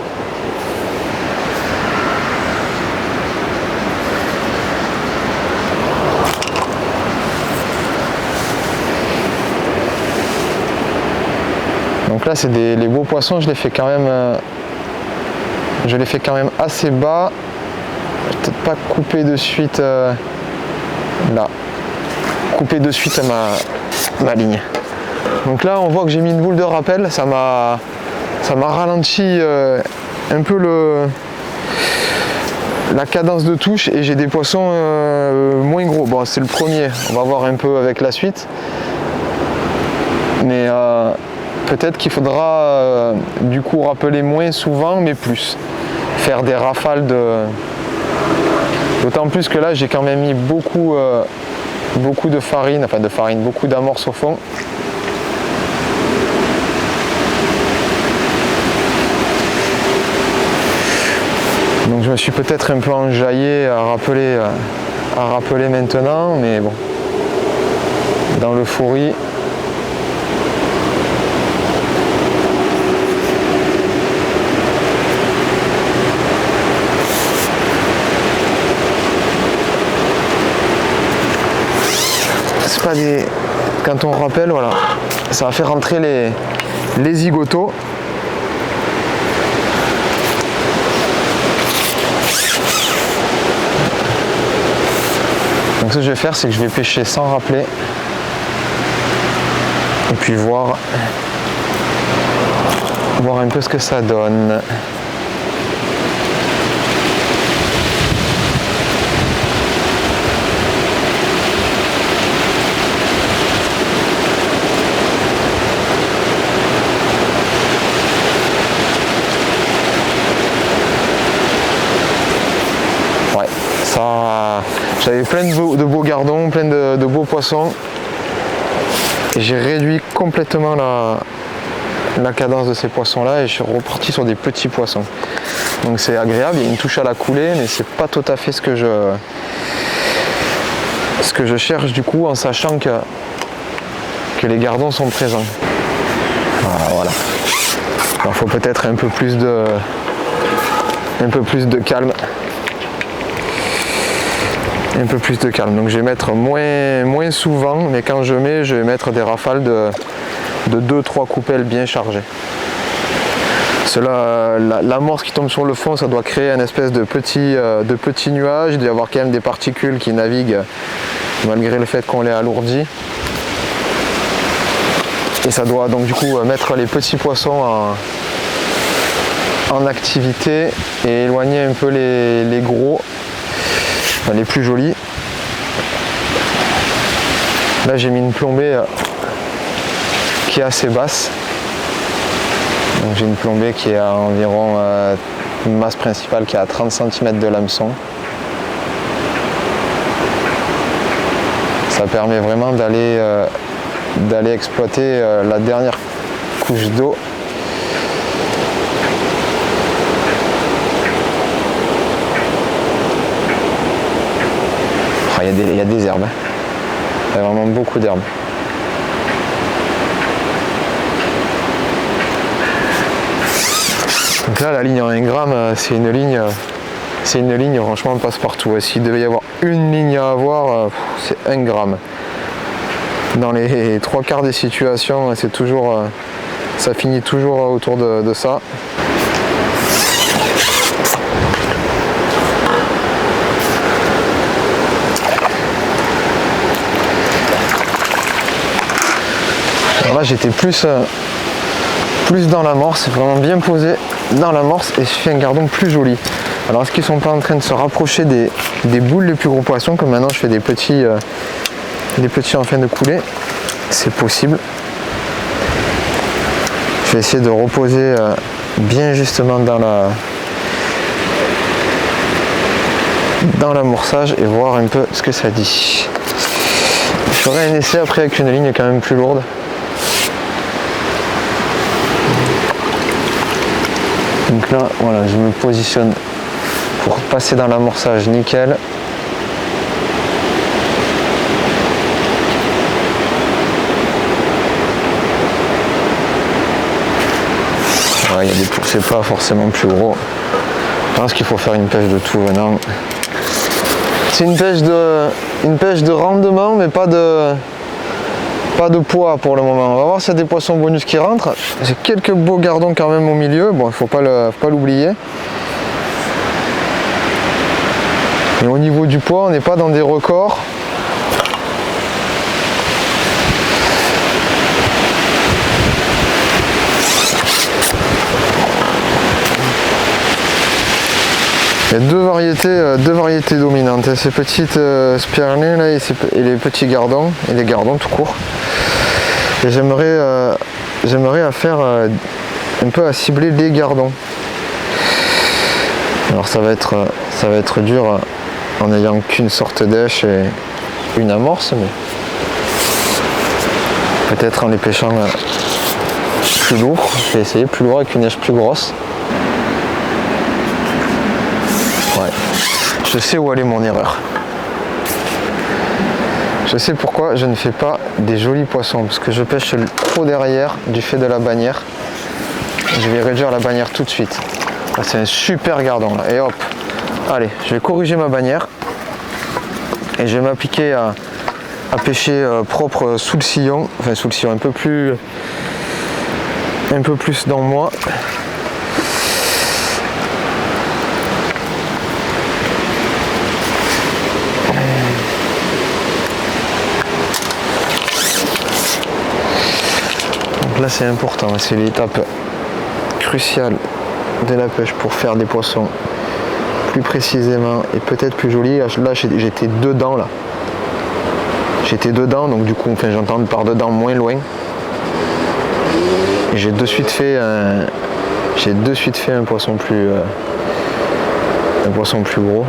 Donc là c'est les beaux poissons, je les fais quand même assez bas. Je vais peut-être pas couper de suite là. Couper de suite ma ligne. Donc là on voit que j'ai mis une boule de rappel, ça m'a ralenti un peu la cadence de touche et j'ai des poissons moins gros. Bon, c'est le premier, on va voir un peu avec la suite. Mais peut-être qu'il faudra du coup rappeler moins souvent mais plus. Faire des rafales de... D'autant plus que là j'ai quand même mis beaucoup de farine, beaucoup d'amorce au fond. Donc je me suis peut-être un peu enjaillé à rappeler maintenant, mais bon, dans l'euphorie. C'est pas des... Quand on rappelle, voilà, ça va faire rentrer les zigotos. Donc ce que je vais faire, c'est que je vais pêcher sans rappeler et puis voir un peu ce que ça donne. Ouais, ça... J'avais plein de beaux gardons, plein de beaux poissons. Et j'ai réduit complètement la cadence de ces poissons-là et je suis reparti sur des petits poissons. Donc c'est agréable, il y a une touche à la coulée, mais c'est pas tout à fait ce que je cherche du coup, en sachant que les gardons sont présents. Voilà. Il faut peut-être un peu plus de calme. Un peu plus de calme, donc je vais mettre moins souvent, mais quand je vais mettre des rafales de 2-3 coupelles bien chargées. L'amorce qui tombe sur le fond, ça doit créer un espèce de petit nuage, il doit y avoir quand même des particules qui naviguent malgré le fait qu'on les alourdit. Et ça doit donc du coup mettre les petits poissons en activité et éloigner un peu les gros. Enfin, les plus jolis. Là j'ai mis une plombée qui est assez basse. Donc j'ai une plombée qui est à environ une masse principale qui est à 30 cm de l'hameçon. Ça permet vraiment d'aller exploiter la dernière couche d'eau. Il y a des herbes, il y a vraiment beaucoup d'herbes. Donc là la ligne en 1 gramme, c'est une ligne franchement passe-partout. S'il devait y avoir une ligne à avoir, c'est 1 gramme. Dans les 3/4 des situations, c'est toujours, ça finit toujours autour de ça. Alors là j'étais plus dans l'amorce, vraiment bien posé dans l'amorce et je fais un gardon plus joli. Alors est-ce qu'ils sont pas en train de se rapprocher des boules les plus gros poissons, comme maintenant je fais des petits en fin de coulée? C'est possible. Je vais essayer de reposer bien justement dans l'amorçage et voir un peu ce que ça dit. Je ferai un essai après avec une ligne quand même plus lourde. Donc là, voilà, je me positionne pour passer dans l'amorçage nickel. Ouais, il y a des c'est pas forcément plus gros. Je pense qu'il faut faire une pêche de tout venant. C'est une pêche de rendement, mais pas de poids pour le moment. On va voir s'il y a des poissons bonus qui rentrent. J'ai quelques beaux gardons quand même au milieu. Bon, il faut pas l'oublier. Et au niveau du poids, on n'est pas dans des records. Il y a deux variétés dominantes, ces petites spiralées là et les petits gardons, et les gardons tout court. Et j'aimerais j'aimerais faire un peu à cibler les gardons. Alors ça va être dur en n'ayant qu'une sorte d'èche et une amorce, mais peut-être en les pêchant plus lourd. Je vais essayer plus lourd avec une èche plus grosse. Ouais, je sais où aller mon erreur. Je sais pourquoi je ne fais pas des jolis poissons, parce que je pêche trop derrière du fait de la bannière. Je vais réduire la bannière tout de suite. C'est un super gardon là, et hop, allez, je vais corriger ma bannière et je vais m'appliquer à pêcher propre sous le sillon, enfin sous le sillon, un peu plus dans moi. Donc là c'est important, c'est l'étape cruciale de la pêche pour faire des poissons plus précisément et peut-être plus jolis. Là j'étais dedans là. J'étais dedans, donc du coup enfin, j'entends par dedans moins loin. Et j'ai de suite fait un poisson plus gros.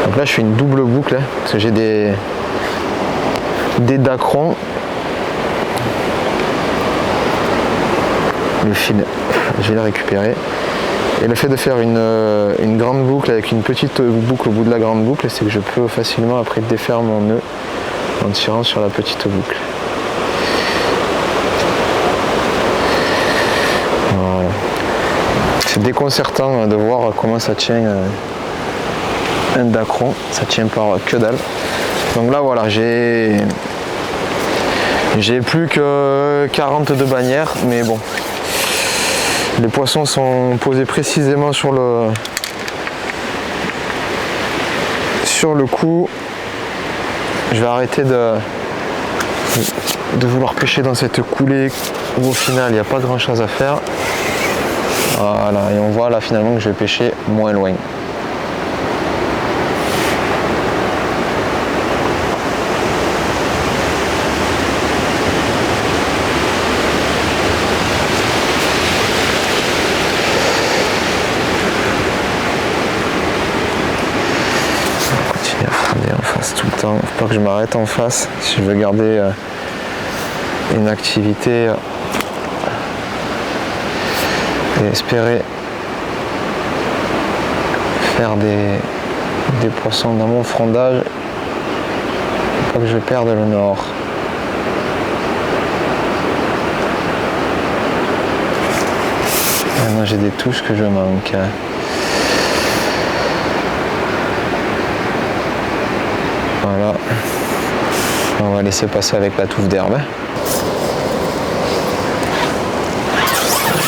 Donc là je fais une double boucle hein, parce que j'ai des dacrons. Le fil, je vais le récupérer. Et le fait de faire une grande boucle avec une petite boucle au bout de la grande boucle, c'est que je peux facilement après défaire mon nœud en tirant sur la petite boucle. Voilà. C'est déconcertant de voir comment ça tient un dacron, ça tient par que dalle. Donc là voilà, j'ai plus que 42 bannières, mais bon. Les poissons sont posés précisément sur le coup. Je vais arrêter de vouloir pêcher dans cette coulée où au final il n'y a pas grand chose à faire. Voilà, et on voit là finalement que je vais pêcher moins loin. Tout le temps, faut pas que je m'arrête en face si je veux garder une activité et espérer faire des poissons dans mon frondage. Faut pas que je perde le nord. Maintenant j'ai des touches que je manque. Voilà, on va laisser passer avec la touffe d'herbe.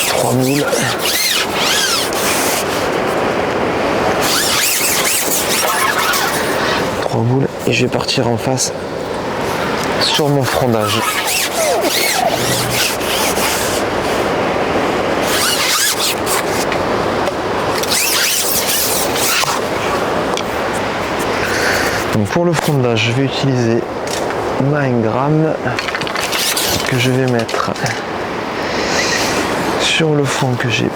3 moules. 3 moules et je vais partir en face sur mon frondage. Donc pour le frondage, je vais utiliser ma 1 gramme que je vais mettre sur le fond que j'ai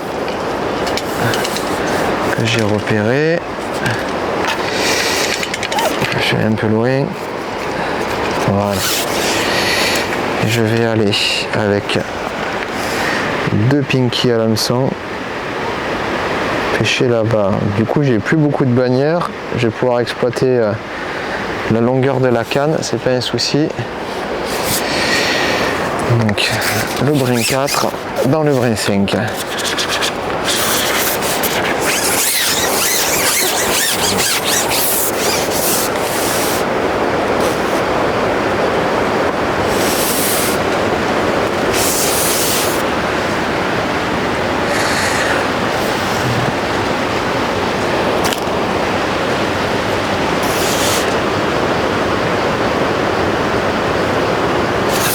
repéré. Je vais un peu loin. Voilà. Et je vais aller avec 2 pinky à l'hameçon. Pêcher là-bas. Du coup, j'ai plus beaucoup de bannières. Je vais pouvoir exploiter la longueur de la canne, c'est pas un souci. Donc le brin 4 dans le brin 5.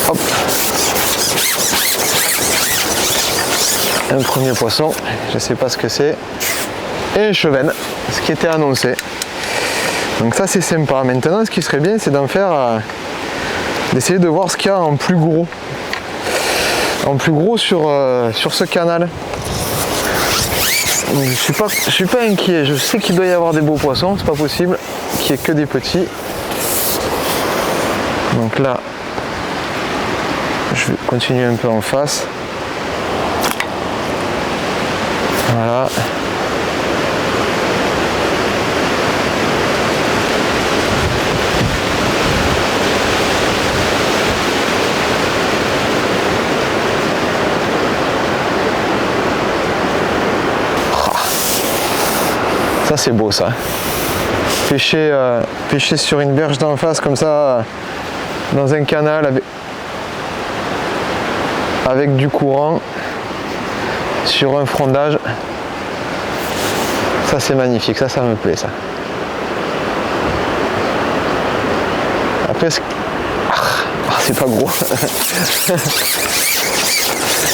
Hop. Un premier poisson, je sais pas ce que c'est, et un chevenne, ce qui était annoncé. Donc ça c'est sympa. Maintenant ce qui serait bien c'est d'en faire d'essayer de voir ce qu'il y a en plus gros. En plus gros sur ce canal. Je suis pas inquiet, je sais qu'il doit y avoir des beaux poissons, c'est pas possible qu'il n'y ait que des petits. Donc là, je vais continuer un peu en face. Voilà. Ça c'est beau ça. Pêcher sur une berge d'en face comme ça, dans un canal avec du courant, sur un frondage. Ça c'est magnifique, ça me plaît ça. Après c'est pas gros.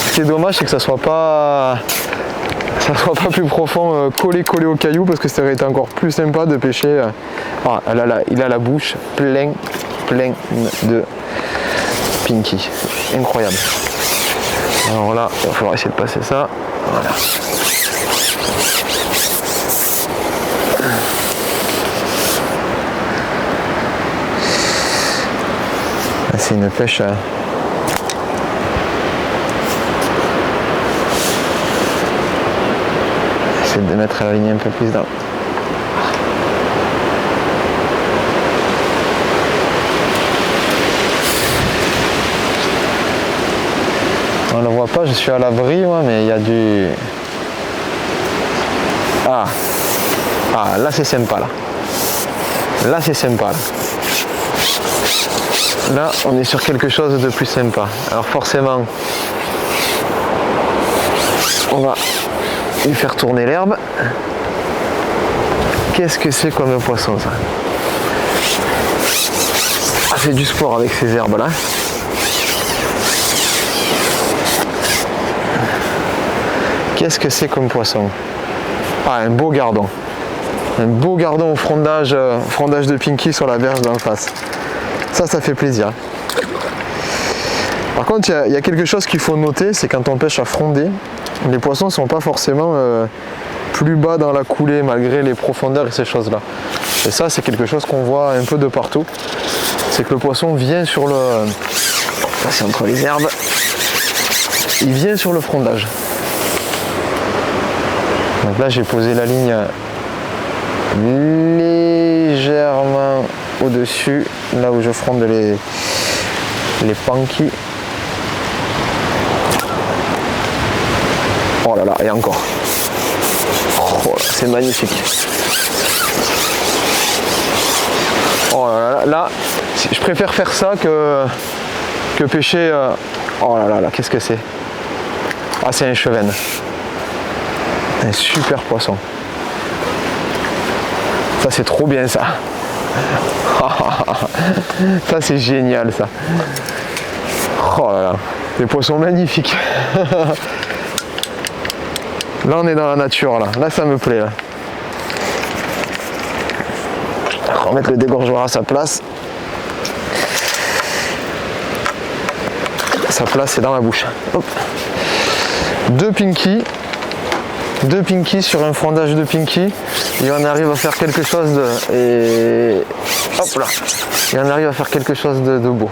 Ce qui est dommage c'est que ça soit pas plus profond, collé au caillou, parce que ça aurait été encore plus sympa de pêcher. Il a la bouche pleine de pinky, incroyable. Alors là il va falloir essayer de passer ça, voilà. C'est une pêche J'essaie de mettre la ligne un peu plus dans. On ne le voit pas, je suis à l'abri moi, mais il y a du. Ah là c'est sympa là. Là c'est sympa là. Là on est sur quelque chose de plus sympa. Alors forcément on va lui faire tourner l'herbe. Qu'est-ce que c'est comme un poisson ça? Ah, c'est du sport avec ces herbes là. Qu'est-ce que c'est comme poisson? Ah, un beau gardon. Un beau gardon au frondage de pinky sur la berge d'en face. Ça fait plaisir. Par contre, il y a quelque chose qu'il faut noter, c'est quand on pêche à fronder, les poissons ne sont pas forcément plus bas dans la coulée malgré les profondeurs et ces choses-là. Et ça, c'est quelque chose qu'on voit un peu de partout. C'est que le poisson vient sur le... Ça, c'est entre les herbes. Il vient sur le frondage. Donc là, j'ai posé la ligne légèrement au-dessus, là où je fronde les panquis. Oh là là, et encore. Oh, c'est magnifique. Oh là là, là, je préfère faire ça que pêcher. Oh là là, là qu'est-ce que c'est? Ah, c'est un chevenne. Un super poisson. Ça, c'est trop bien ça. Ça, c'est génial ça. Oh là là, des poissons magnifiques. Là on est dans la nature, là ça me plaît. Là. On va remettre le dégorgeoir à sa place. Sa place c'est dans la bouche. Hop. Deux pinky sur un frondage de pinky. Et on arrive à faire quelque chose de... Et hop là. Et on arrive à faire quelque chose de beau.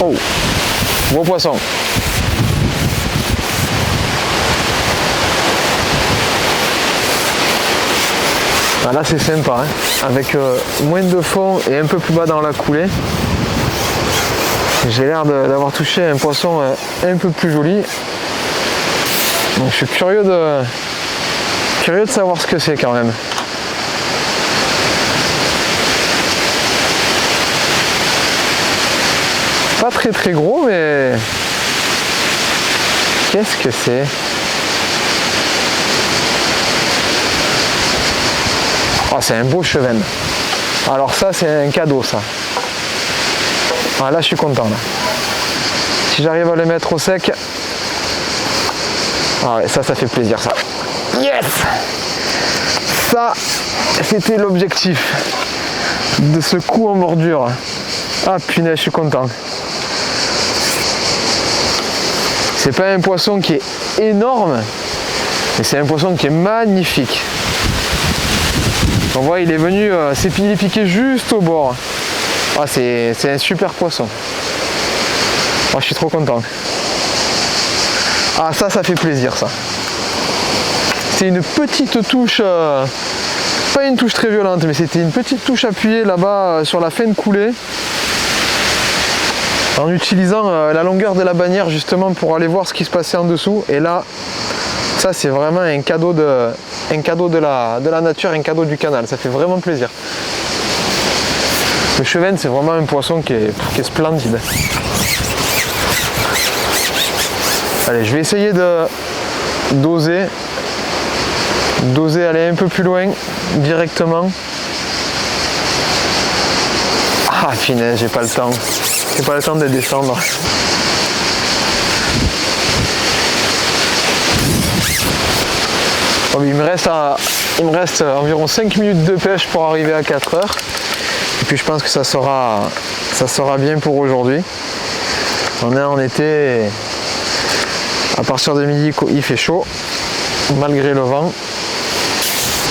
Oh, gros poisson. Ah, là c'est sympa, hein. Avec moins de fond et un peu plus bas dans la coulée. J'ai l'air d'avoir touché un poisson un peu plus joli. Donc je suis curieux de savoir ce que c'est quand même. Pas très très gros, mais qu'est-ce que c'est? Oh, c'est un beau chevenne. Alors ça c'est un cadeau ça. Ah, là je suis content là. Si j'arrive à le mettre au sec. Ah ouais, ça fait plaisir ça. Yes! Ça c'était l'objectif de ce coup en bordure. Ah punaise, je suis content. C'est pas un poisson qui est énorme, mais c'est un poisson qui est magnifique. On voit, il est venu s'épiquer juste au bord. Ah, c'est un super poisson. Ah, je suis trop content. Ah, ça fait plaisir ça. C'est une petite touche, pas une touche très violente, mais c'était une petite touche appuyée là-bas sur la fin de coulée. En utilisant la longueur de la bannière justement pour aller voir ce qui se passait en dessous. Et là, ça c'est vraiment un cadeau de la nature, un cadeau du canal. Ça fait vraiment plaisir. Le chevenne, c'est vraiment un poisson qui est splendide. Allez, je vais essayer d'oser aller un peu plus loin directement. Ah finesse, j'ai pas le temps. J'ai pas le temps de descendre. Bon, il me reste environ 5 minutes de pêche pour arriver à 4 heures. Et puis je pense que ça sera bien pour aujourd'hui. On est en été. À partir de midi, il fait chaud, malgré le vent.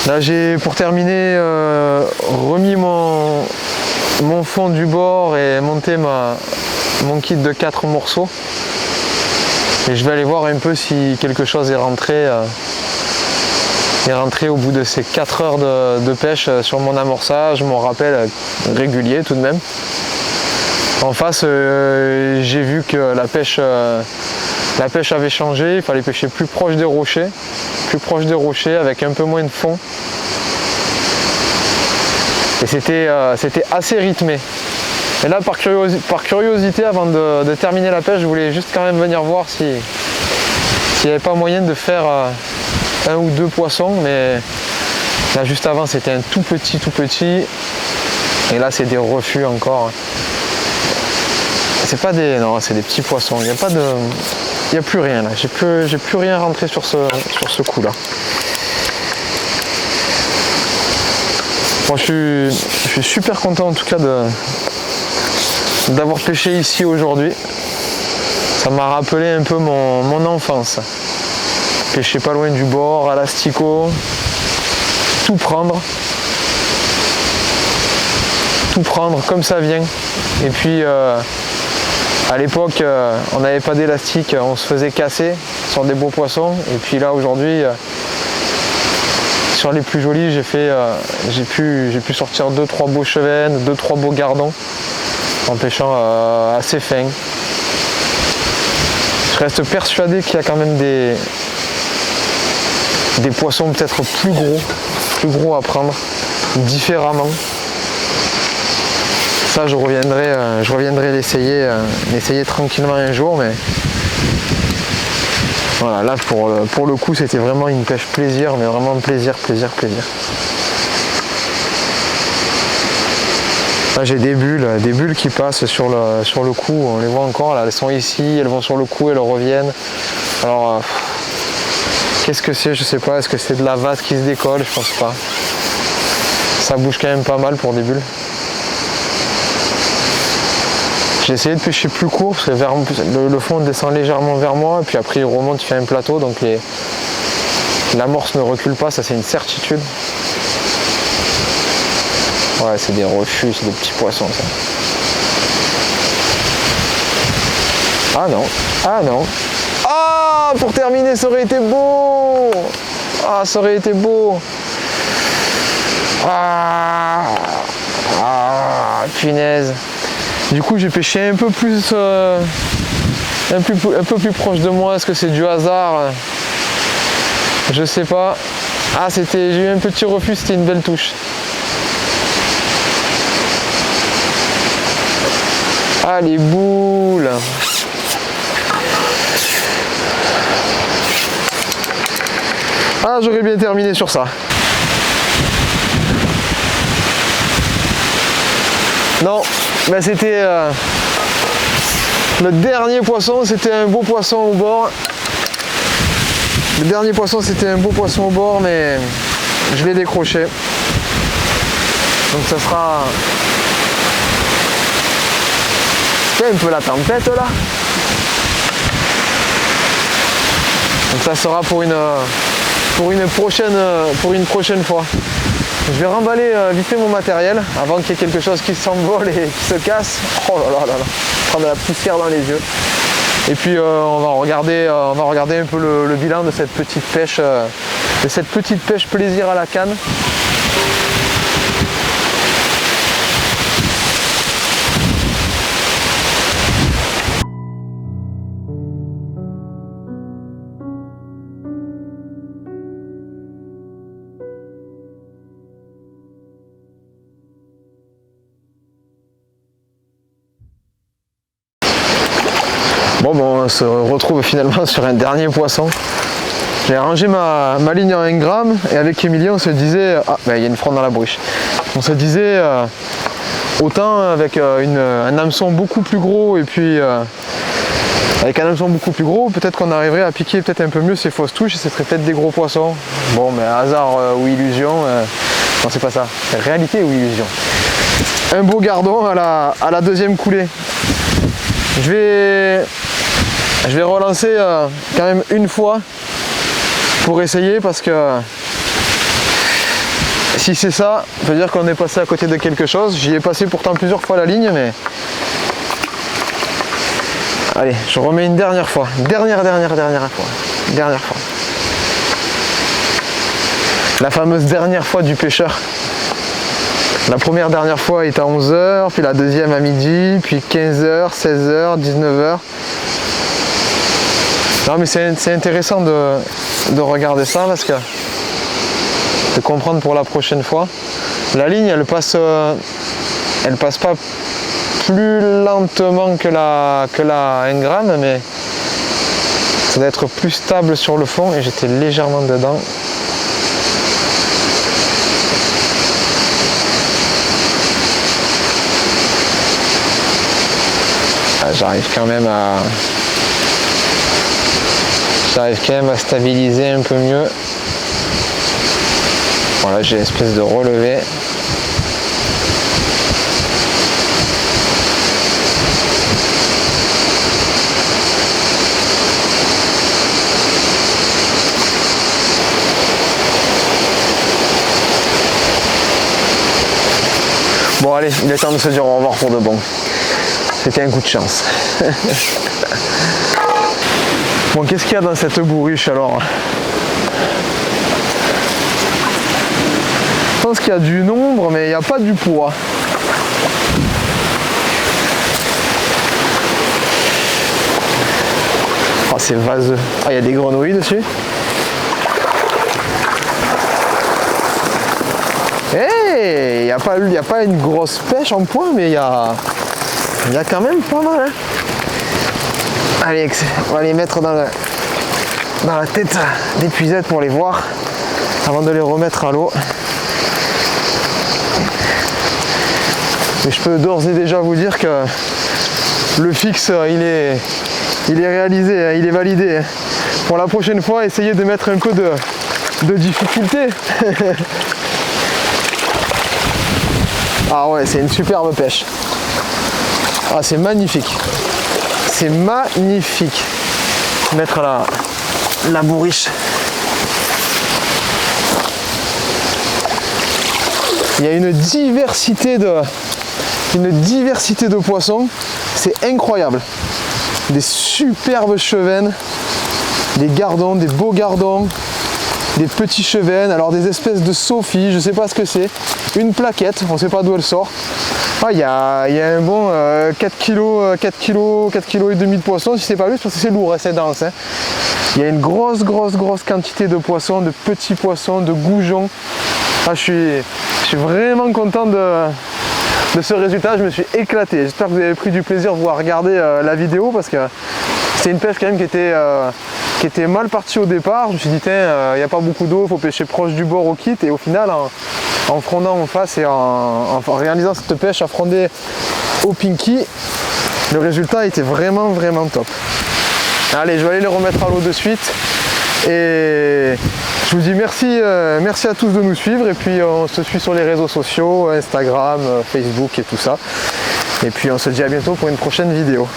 Là, j'ai, pour terminer, remis mon fond du bord et monté mon kit de 4 morceaux. Et je vais aller voir un peu si quelque chose est rentré au bout de ces 4 heures de pêche sur mon amorçage, mon rappel régulier tout de même. En face, j'ai vu que la pêche avait changé, il fallait pêcher plus proche des rochers avec un peu moins de fond. Et c'était assez rythmé. Et là, par curiosité, avant de terminer la pêche, je voulais juste quand même venir voir s'il n'y avait pas moyen de faire un ou deux poissons. Mais là, juste avant, c'était un tout petit. Et là, c'est des refus encore. C'est pas des... Non, c'est des petits poissons. Il n'y a plus rien là. J'ai plus rien rentré sur ce coup là. Bon, je suis super content en tout cas d'avoir pêché ici aujourd'hui. Ça m'a rappelé un peu mon enfance. Pêcher pas loin du bord, à l'asticot, tout prendre comme ça vient. Et puis à l'époque, on n'avait pas d'élastique, on se faisait casser sur des beaux poissons. Et puis là aujourd'hui, sur les plus jolis, j'ai pu sortir 2-3 beaux chevennes, 2-3 beaux gardons en pêchant assez fin. Je reste persuadé qu'il y a quand même des poissons peut-être plus gros à prendre différemment. Ça, je reviendrai l'essayer tranquillement un jour, mais voilà, là pour le coup c'était vraiment une pêche plaisir, mais vraiment plaisir. Là j'ai des bulles qui passent sur le cou, on les voit encore là, elles sont ici, elles vont sur le cou, elles reviennent. Alors qu'est-ce que c'est, je sais pas, est-ce que c'est de la vase qui se décolle, je pense pas. Ça bouge quand même pas mal pour des bulles. J'ai essayé de pêcher plus court parce que le fond descend légèrement vers moi et puis après il remonte, il fait un plateau, donc l'amorce ne recule pas, ça c'est une certitude. Ouais, c'est des refus, c'est des petits poissons ça. Ah non, ah non. Ah, pour terminer, ça aurait été beau. Ah, ça aurait été beau. Ah, ah, punaise. Du coup, j'ai pêché un peu plus, un peu plus proche de moi. Est-ce que c'est du hasard? Je sais pas. Ah, j'ai eu un petit refus, c'était une belle touche. Ah, les boules. Ah, j'aurais bien terminé sur ça. Non, mais c'était le dernier poisson, c'était un beau poisson au bord. Le dernier poisson, c'était un beau poisson au bord, mais je l'ai décroché. Donc ça sera... C'est un peu la tempête là. Donc ça sera pour une prochaine fois. Je vais remballer vite fait mon matériel avant qu'il y ait quelque chose qui s'envole et qui se casse. Oh là là là là, prendre de la poussière dans les yeux. Et puis on va regarder un peu le bilan de cette petite pêche, plaisir à la canne. Bon, on se retrouve finalement sur un dernier poisson. J'ai rangé ma ligne en 1 gramme et avec Emilie on se disait, ah ben il y a une fronde dans la bruche. On se disait autant avec un hameçon beaucoup plus gros et puis avec un hameçon beaucoup plus gros, peut-être qu'on arriverait à piquer peut-être un peu mieux ces fausses touches et ce serait peut-être des gros poissons. Bon, mais hasard ou illusion, non c'est pas ça, c'est réalité ou illusion. Un beau gardon à la deuxième coulée. Je vais relancer quand même une fois pour essayer parce que si c'est ça, ça veut dire qu'on est passé à côté de quelque chose. J'y ai passé pourtant plusieurs fois la ligne, mais allez, je remets une dernière fois. Dernière fois. La fameuse dernière fois du pêcheur. La première dernière fois est à 11 h, puis la deuxième à midi, puis 15 h, 16 h, 19 h. Non mais c'est intéressant de regarder ça parce que de comprendre pour la prochaine fois. La ligne elle passe pas plus lentement que la 1 gramme, mais ça doit être plus stable sur le fond et j'étais légèrement dedans. J'arrive quand même à stabiliser un peu mieux. Voilà, j'ai l'espèce de relevé. Bon allez, il est temps de se dire au revoir pour de bon. C'était un coup de chance. Bon, qu'est-ce qu'il y a dans cette bourriche alors? Je pense qu'il y a du nombre, mais il n'y a pas du poids. Oh, c'est vaseux. Ah, il y a des grenouilles dessus. Hey, il n'y a pas une grosse pêche en poids, mais il y a quand même pas mal. Hein. Allez, on va les mettre dans la tête d'épuisette pour les voir avant de les remettre à l'eau. Mais je peux d'ores et déjà vous dire que le fixe il est réalisé, il est validé. Pour la prochaine fois, essayez de mettre un peu de difficulté. Ah ouais, c'est une superbe pêche. Ah, c'est magnifique. C'est magnifique. Mettre la bourriche. Il y a une diversité de poissons. C'est incroyable. des superbes chevennes, des gardons, des beaux gardons, des petits chevennes, alors des espèces de Sophie, je sais pas ce que c'est, une plaquette, on sait pas d'où elle sort. Ah, il y a un bon 4 kg et demi de poissons, si c'est pas plus, parce que c'est lourd, hein, c'est dense. Hein. Il y a une grosse quantité de poissons, de petits poissons, de goujons. Ah, je suis vraiment content de ce résultat, je me suis éclaté. J'espère que vous avez pris du plaisir de voir regarder la vidéo, parce que c'est une pêche quand même qui était mal partie au départ. Je me suis dit, il n'y a pas beaucoup d'eau, il faut pêcher proche du bord au kit, et au final, en frondant en face et en réalisant cette pêche à fronder au pinky, le résultat était vraiment top. Allez, je vais aller les remettre à l'eau de suite, et je vous dis merci à tous de nous suivre, et puis on se suit sur les réseaux sociaux, Instagram, Facebook et tout ça, et puis on se dit à bientôt pour une prochaine vidéo.